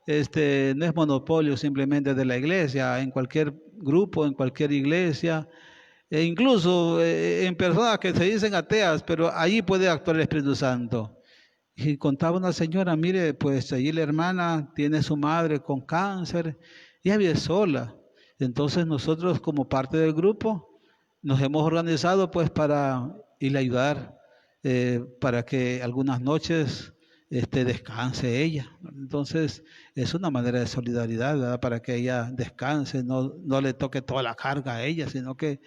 no es monopolio simplemente de la iglesia, en cualquier grupo, en cualquier iglesia, e incluso en personas que se dicen ateas, pero allí puede actuar el Espíritu Santo. Y contaba una señora, mire, pues allí la hermana tiene su madre con cáncer y ella vive sola. Entonces nosotros como parte del grupo nos hemos organizado pues para ir a ayudar, para que algunas noches descanse ella. Entonces es una manera de solidaridad, ¿verdad? Para que ella descanse, no le toque toda la carga a ella, sino que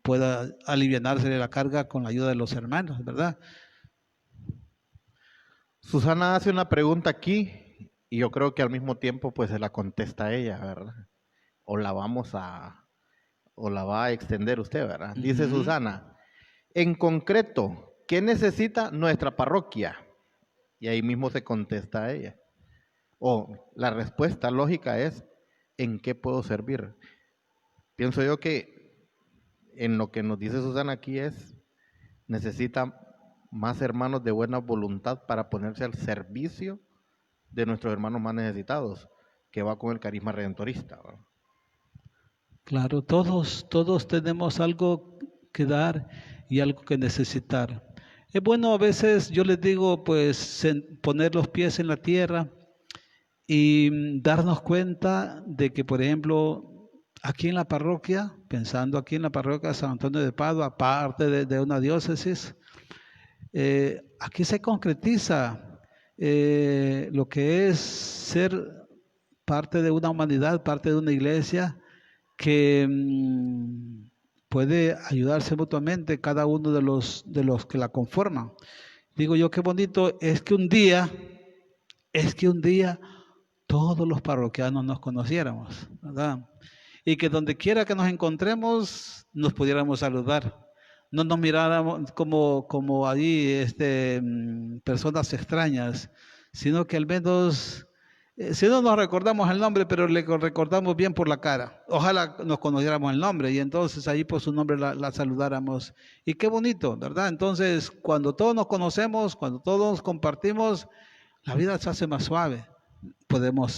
pueda aliviarse de la carga con la ayuda de los hermanos, ¿verdad? Susana hace una pregunta aquí y yo creo que al mismo tiempo pues se la contesta ella, ¿verdad? O la o la va a extender usted, ¿verdad? Dice Susana, en concreto, ¿qué necesita nuestra parroquia? Y ahí mismo se contesta a ella. O la respuesta lógica es, ¿en qué puedo servir? Pienso yo que en lo que nos dice Susana aquí es, necesita más hermanos de buena voluntad para ponerse al servicio de nuestros hermanos más necesitados, que va con el carisma redentorista, ¿verdad? Claro, todos tenemos algo que dar y algo que necesitar. Es bueno a veces, yo les digo, pues poner los pies en la tierra y darnos cuenta de que, por ejemplo, aquí en la parroquia, pensando aquí en la parroquia de San Antonio de Padua, aparte de una diócesis, aquí se concretiza lo que es ser parte de una humanidad, parte de una iglesia que puede ayudarse mutuamente cada uno de los que la conforman. Digo yo, qué bonito es que un día todos los parroquianos nos conociéramos, ¿verdad? Y que donde quiera que nos encontremos nos pudiéramos saludar. No nos miráramos como ahí personas extrañas, sino que al menos, si no nos recordamos el nombre, pero le recordamos bien por la cara. Ojalá nos conociéramos el nombre y entonces ahí por su nombre la saludáramos. Y qué bonito, ¿verdad? Entonces, cuando todos nos conocemos, cuando todos compartimos, la vida se hace más suave, podemos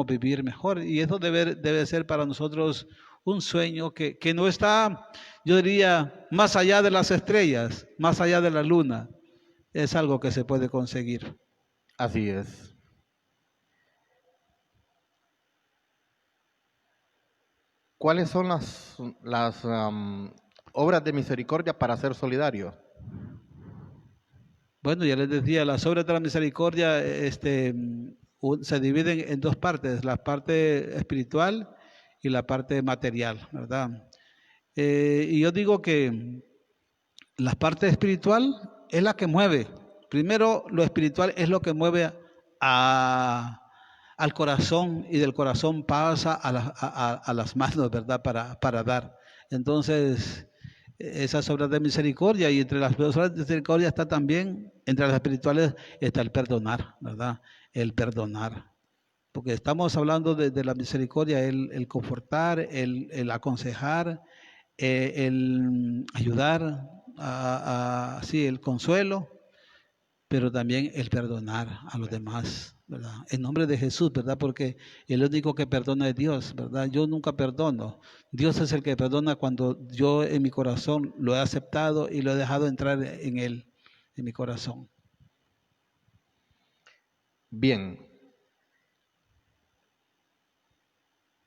vivir mejor y eso debe ser para nosotros un sueño que no está, yo diría, más allá de las estrellas, más allá de la luna, es algo que se puede conseguir. Así es. ¿Cuáles son las obras de misericordia para ser solidario? Bueno, ya les decía, las obras de la misericordia se dividen en dos partes, la parte espiritual y la parte material, ¿verdad? Y yo digo que la parte espiritual es la que mueve. Primero, lo espiritual es lo que mueve al corazón y del corazón pasa a las manos, ¿verdad? Para dar. Entonces, esas obras de misericordia y entre las obras de misericordia está también, entre las espirituales está el perdonar, ¿verdad? El perdonar. Porque estamos hablando de la misericordia, el confortar, el aconsejar, el ayudar, sí, el consuelo, pero también el perdonar a los demás, ¿verdad? En nombre de Jesús, ¿verdad? Porque el único que perdona es Dios, ¿verdad? Yo nunca perdono. Dios es el que perdona cuando yo en mi corazón lo he aceptado y lo he dejado entrar en él, en mi corazón. Bien.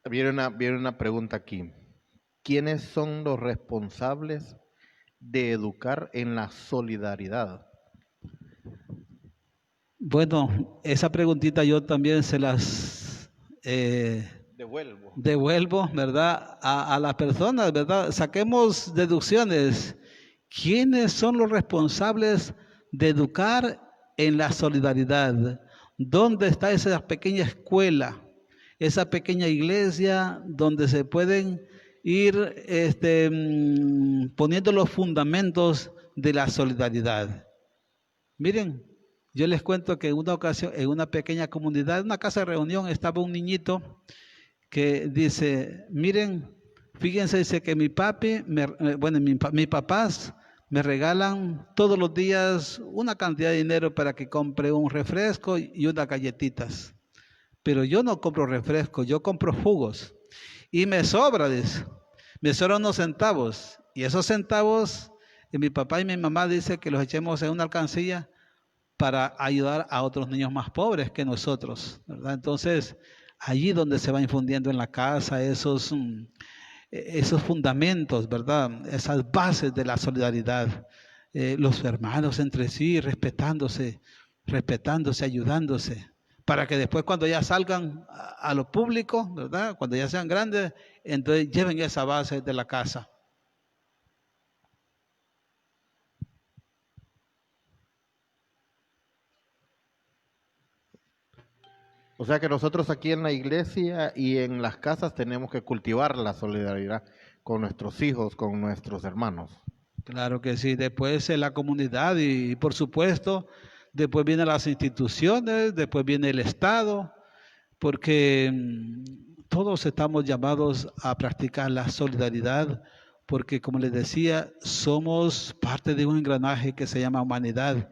Viene una pregunta aquí. ¿Quiénes son los responsables de educar en la solidaridad? Bueno, esa preguntita yo también se las devuelvo, ¿verdad? A las personas, ¿verdad? Saquemos deducciones. ¿Quiénes son los responsables de educar en la solidaridad? ¿Dónde está esa pequeña escuela, esa pequeña iglesia donde se pueden ir poniendo los fundamentos de la solidaridad? Miren, yo les cuento que en una ocasión, en una pequeña comunidad, en una casa de reunión, estaba un niñito que dice, miren, fíjense, dice que mi papi, mis papás me regalan todos los días una cantidad de dinero para que compre un refresco y unas galletitas. Pero yo no compro refresco, yo compro jugos. Y me sobra, dice, me sobran unos centavos. Y esos centavos, mi papá y mi mamá dicen que los echemos en una alcancía para ayudar a otros niños más pobres que nosotros, ¿verdad? Entonces, allí donde se va infundiendo en la casa esos fundamentos, ¿verdad? Esas bases de la solidaridad, los hermanos entre sí, respetándose, ayudándose, para que después cuando ya salgan a lo público, ¿verdad? Cuando ya sean grandes, entonces lleven esa base de la casa. O sea que nosotros aquí en la iglesia y en las casas tenemos que cultivar la solidaridad con nuestros hijos, con nuestros hermanos. Claro que sí, después en la comunidad y por supuesto, después vienen las instituciones, después viene el Estado, porque todos estamos llamados a practicar la solidaridad, porque como les decía, somos parte de un engranaje que se llama humanidad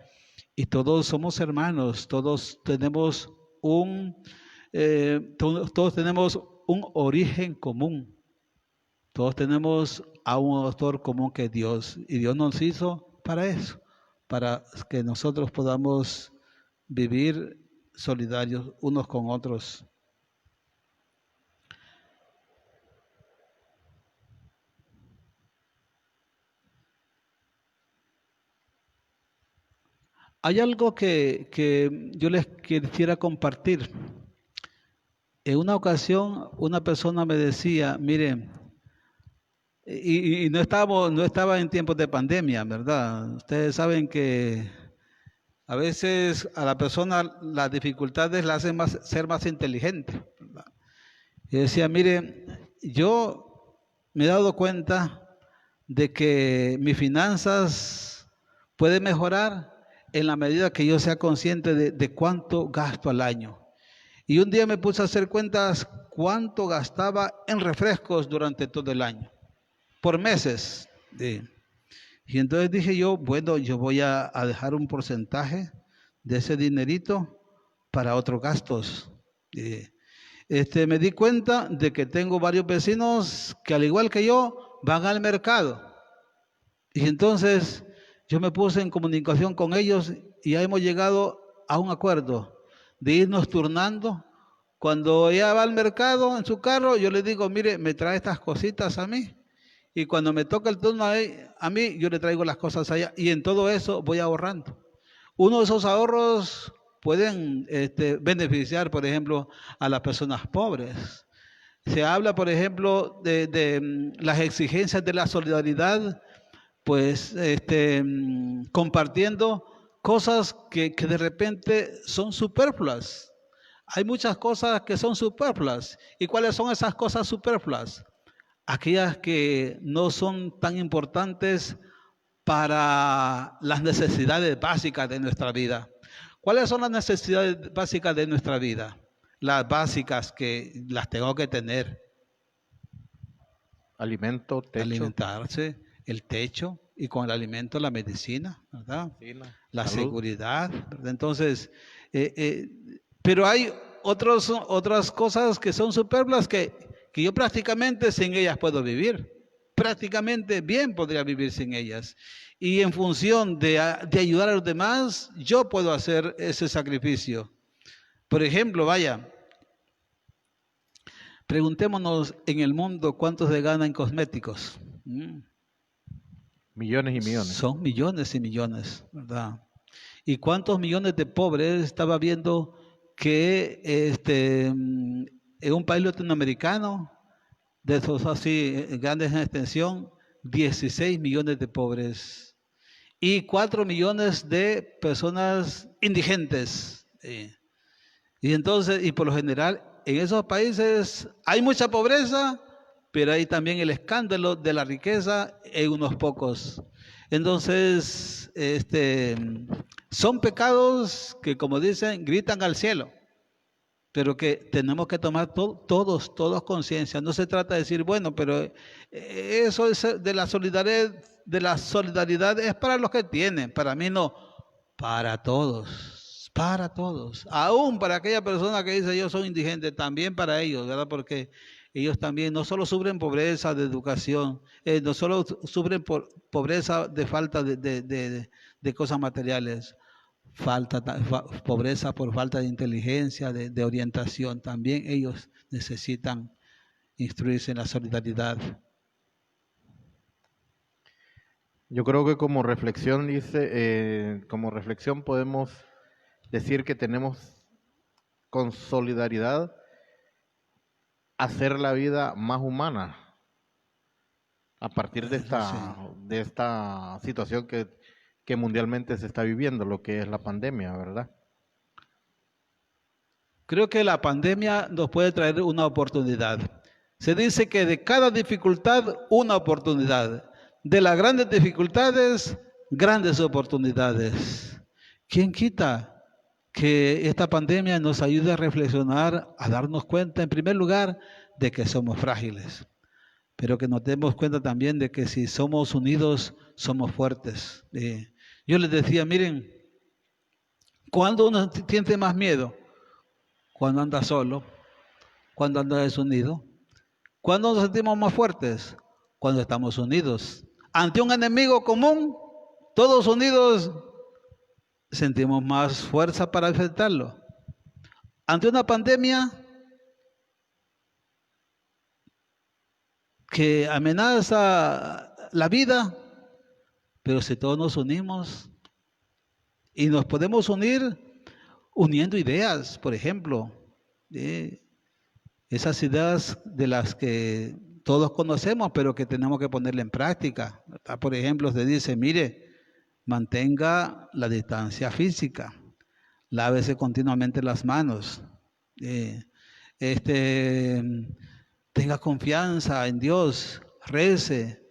y todos somos hermanos, todos tenemos todos tenemos un origen común, Todos tenemos a un autor común que es Dios, y Dios nos hizo para eso, para que nosotros podamos vivir solidarios unos con otros. Hay algo que yo les quisiera compartir. En una ocasión, una persona me decía, mire, y no estaba en tiempos de pandemia, ¿verdad? Ustedes saben que a veces a la persona las dificultades la hacen ser más inteligente, ¿verdad? Y decía, mire, yo me he dado cuenta de que mis finanzas pueden mejorar en la medida que yo sea consciente de cuánto gasto al año. Y un día me puse a hacer cuentas cuánto gastaba en refrescos durante todo el año, por meses. Y entonces dije yo, bueno, yo voy a dejar un porcentaje de ese dinerito para otros gastos. Me di cuenta de que tengo varios vecinos que al igual que yo van al mercado. Y entonces yo me puse en comunicación con ellos y ya hemos llegado a un acuerdo de irnos turnando. Cuando ella va al mercado en su carro, yo le digo, mire, me trae estas cositas a mí. Y cuando me toca el turno a mí, yo le traigo las cosas allá. Y en todo eso voy ahorrando. Uno de esos ahorros pueden beneficiar, por ejemplo, a las personas pobres. Se habla, por ejemplo, de las exigencias de la solidaridad, pues compartiendo cosas que de repente son superfluas. Hay muchas cosas que son superfluas. ¿Y cuáles son esas cosas superfluas? Aquellas que no son tan importantes para las necesidades básicas de nuestra vida. ¿Cuáles son las necesidades básicas de nuestra vida? Las básicas que las tengo que tener. Alimento, techo. Alimentarse, el techo, y con el alimento la medicina, ¿verdad? La salud. Seguridad, ¿verdad? Entonces, pero hay otras cosas que son superfluas que yo prácticamente sin ellas puedo vivir. Prácticamente bien podría vivir sin ellas. Y en función de ayudar a los demás, yo puedo hacer ese sacrificio. Por ejemplo, vaya, preguntémonos en el mundo cuánto se gana en cosméticos. Millones y millones. Son millones y millones, ¿verdad? ¿Y cuántos millones de pobres estaba viendo que en un país latinoamericano, de esos así grandes en extensión, 16 millones de pobres y 4 millones de personas indigentes? Y entonces, y por lo general, en esos países hay mucha pobreza, pero hay también el escándalo de la riqueza en unos pocos. Entonces, son pecados que, como dicen, gritan al cielo, pero que tenemos que tomar todos conciencia. No se trata de decir, bueno, pero eso es de la solidaridad es para los que tienen, para mí no, para todos, aún para aquella persona que dice yo soy indigente, también para ellos, ¿verdad? Porque ellos también no solo sufren pobreza de educación, no solo sufren pobreza de falta de cosas materiales, pobreza por falta de inteligencia, de orientación. También ellos necesitan instruirse en la solidaridad. Yo creo que como reflexión podemos decir que tenemos con solidaridad hacer la vida más humana a partir de esta situación que mundialmente se está viviendo, lo que es la pandemia, ¿verdad? Creo que la pandemia nos puede traer una oportunidad. Se dice que de cada dificultad, una oportunidad. De las grandes dificultades, grandes oportunidades. ¿Quién quita que esta pandemia nos ayude a reflexionar, a darnos cuenta, en primer lugar, de que somos frágiles, pero que nos demos cuenta también de que si somos unidos, somos fuertes? Yo les decía, miren, ¿cuándo uno siente más miedo? Cuando anda solo, cuando anda desunido. ¿Cuándo nos sentimos más fuertes? cuando estamos unidos. Ante un enemigo común, todos unidos sentimos más fuerza para enfrentarlo. Ante una pandemia que amenaza la vida, pero si todos nos unimos y nos podemos unir uniendo ideas, por ejemplo, esas ideas de las que todos conocemos, pero que tenemos que ponerla en práctica. Por ejemplo, se dice, mire, mantenga la distancia física, lávese continuamente las manos, tenga confianza en Dios, rece,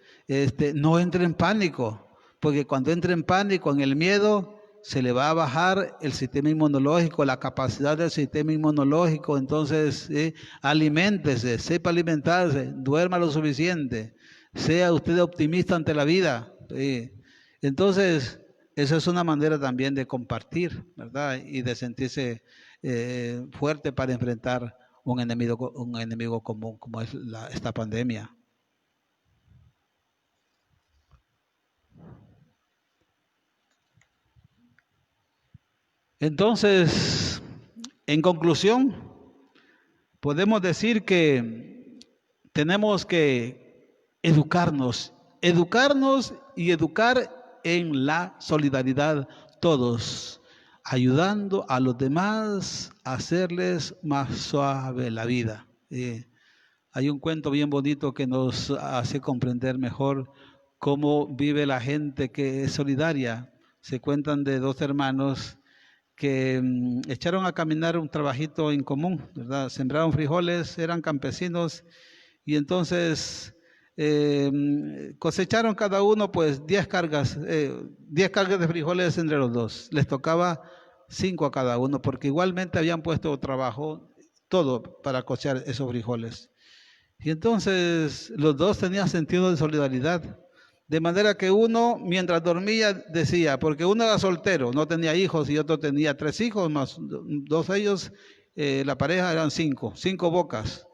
no entre en pánico, porque cuando entre en pánico, en el miedo, se le va a bajar el sistema inmunológico, la capacidad del sistema inmunológico. Entonces, aliméntese, sepa alimentarse, duerma lo suficiente, sea usted optimista ante la vida. Entonces, esa es una manera también de compartir, ¿verdad? Y de sentirse fuerte para enfrentar un enemigo común como es esta pandemia. Entonces, en conclusión, podemos decir que tenemos que educarnos y educar en la solidaridad todos, ayudando a los demás a hacerles más suave la vida. Hay un cuento bien bonito que nos hace comprender mejor cómo vive la gente que es solidaria. Se cuentan de dos hermanos que echaron a caminar un trabajito en común, ¿verdad? Sembraron frijoles, eran campesinos y entonces cosecharon cada uno pues 10 cargas de frijoles entre los dos. Les tocaba 5 a cada uno porque igualmente habían puesto trabajo todo para cosechar esos frijoles. Y entonces los dos tenían sentido de solidaridad. De manera que uno, mientras dormía, decía, porque uno era soltero, no tenía hijos, y otro tenía 3 hijos, más 2 de ellos, la pareja eran 5 bocas.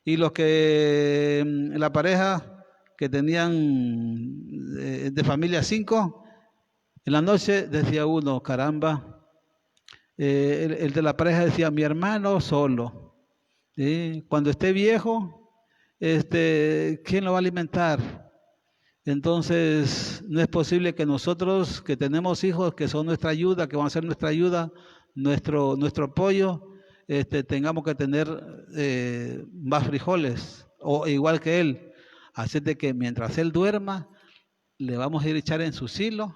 Y los que, la pareja que tenían de familia 5, en la noche decía uno, caramba, el de la pareja decía, mi hermano solo, cuando esté viejo, ¿quién lo va a alimentar? Entonces, no es posible que nosotros, que tenemos hijos, que son nuestra ayuda, que van a ser nuestra ayuda, nuestro apoyo, tengamos que tener más frijoles, o igual que él. Así de que mientras él duerma, le vamos a ir a echar en su silo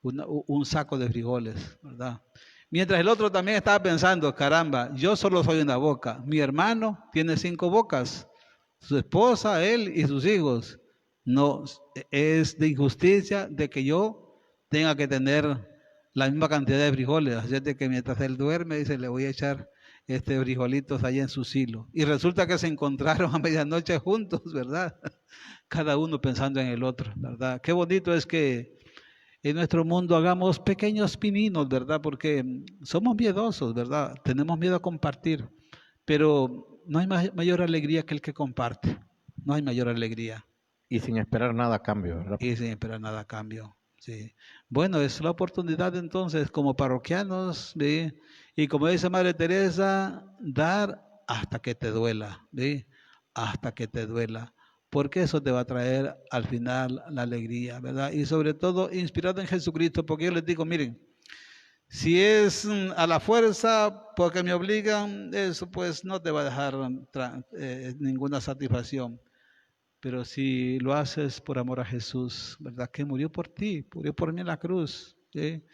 un saco de frijoles, ¿verdad? Mientras el otro también estaba pensando, caramba, yo solo soy una boca, mi hermano tiene 5 bocas, su esposa, él y sus hijos. No, es de injusticia de que yo tenga que tener la misma cantidad de frijoles. Así de que mientras él duerme, dice, le voy a echar frijolitos ahí en su silo. Y resulta que se encontraron a medianoche juntos, ¿verdad? Cada uno pensando en el otro, ¿verdad? Qué bonito es que en nuestro mundo hagamos pequeños pininos, ¿verdad? Porque somos miedosos, ¿verdad? Tenemos miedo a compartir, pero no hay mayor alegría que el que comparte. No hay mayor alegría. Y sin esperar nada a cambio, ¿verdad? Y sin esperar nada a cambio, sí. Bueno, es la oportunidad entonces como parroquianos, ¿sí? Y como dice Madre Teresa, dar hasta que te duela, ¿sí? Hasta que te duela, porque eso te va a traer al final la alegría, ¿verdad? Y sobre todo inspirado en Jesucristo, porque yo les digo, miren, si es a la fuerza, porque me obligan, eso pues no te va a dejar ninguna satisfacción. Pero si lo haces por amor a Jesús, ¿verdad? Que murió por ti, murió por mí en la cruz, ¿sí?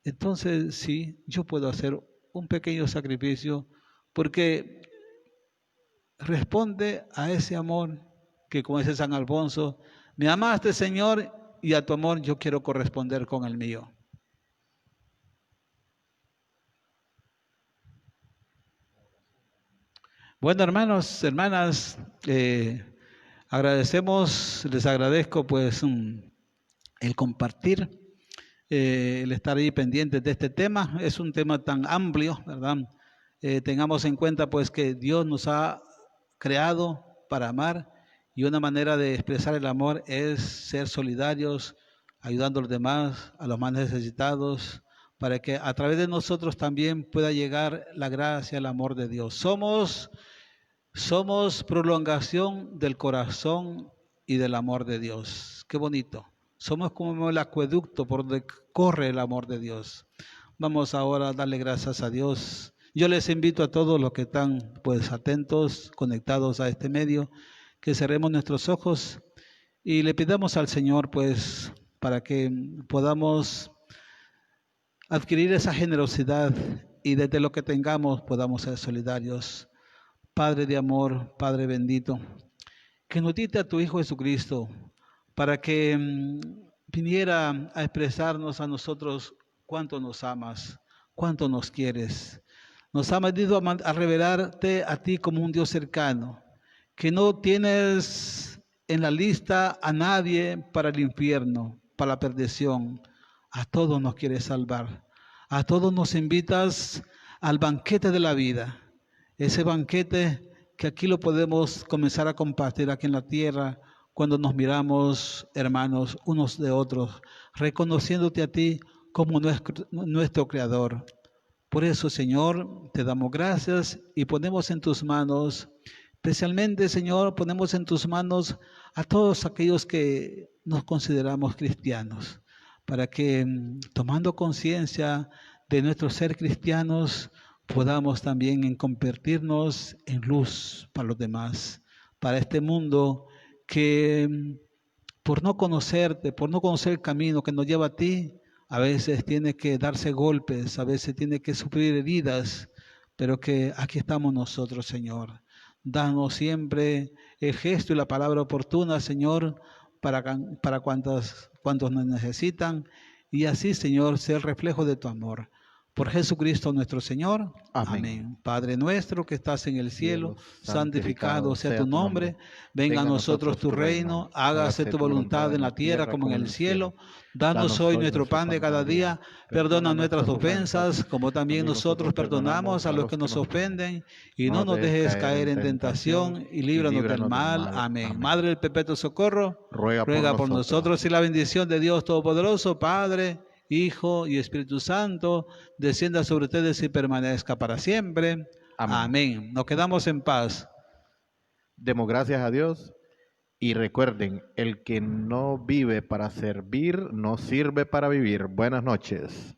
Entonces, sí, yo puedo hacer un pequeño sacrificio porque responde a ese amor que, como dice San Alfonso, me amaste, Señor, y a tu amor yo quiero corresponder con el mío. Bueno, hermanos, hermanas, les agradezco pues el compartir, el estar ahí pendientes de este tema. Es un tema tan amplio, ¿verdad? Tengamos en cuenta pues que Dios nos ha creado para amar Y una manera de expresar el amor es ser solidarios, ayudando a los demás, a los más necesitados, para que a través de nosotros también pueda llegar la gracia, el amor de Dios. Somos prolongación del corazón y del amor de Dios. Qué bonito. Somos como el acueducto por donde corre el amor de Dios. Vamos ahora a darle gracias a Dios. Yo les invito a todos los que están pues atentos, conectados a este medio, que cerremos nuestros ojos y le pidamos al Señor pues para que podamos adquirir esa generosidad y desde lo que tengamos podamos ser solidarios. Padre de amor, Padre bendito, que nos diste a tu Hijo Jesucristo para que viniera a expresarnos a nosotros cuánto nos amas, cuánto nos quieres. Nos ha venido a revelarte a ti como un Dios cercano, que no tienes en la lista a nadie para el infierno, para la perdición. A todos nos quieres salvar. A todos nos invitas al banquete de la vida. Ese banquete que aquí lo podemos comenzar a compartir aquí en la tierra cuando nos miramos hermanos unos de otros, reconociéndote a ti como nuestro Creador. Por eso, Señor, te damos gracias y ponemos en tus manos, especialmente, Señor, ponemos en tus manos a todos aquellos que nos consideramos cristianos, para que tomando conciencia de nuestro ser cristianos, podamos también convertirnos en luz para los demás, para este mundo que por no conocerte, por no conocer el camino que nos lleva a ti, a veces tiene que darse golpes, a veces tiene que sufrir heridas, pero que aquí estamos nosotros, Señor. Danos siempre el gesto y la palabra oportuna, Señor, para cuantos nos necesitan, y así, Señor, ser reflejo de tu amor. Por Jesucristo nuestro Señor. Amén. Amén. Padre nuestro que estás en el cielo, Cielo, santificado sea tu nombre. Venga a nosotros tu reino. Hágase tu voluntad en la tierra como en el cielo. Danos hoy nuestro pan de cada día. Perdona nuestras ofensas, como también nosotros perdonamos a los que nos ofenden. Y no nos dejes caer en tentación y líbranos del mal. Amén. Madre del perpetuo socorro, ruega por nosotros y la bendición de Dios Todopoderoso, Padre, Hijo y Espíritu Santo, descienda sobre ustedes y permanezca para siempre. Amén. Amén. Nos quedamos en paz. Demos gracias a Dios y recuerden, el que no vive para servir, no sirve para vivir. Buenas noches.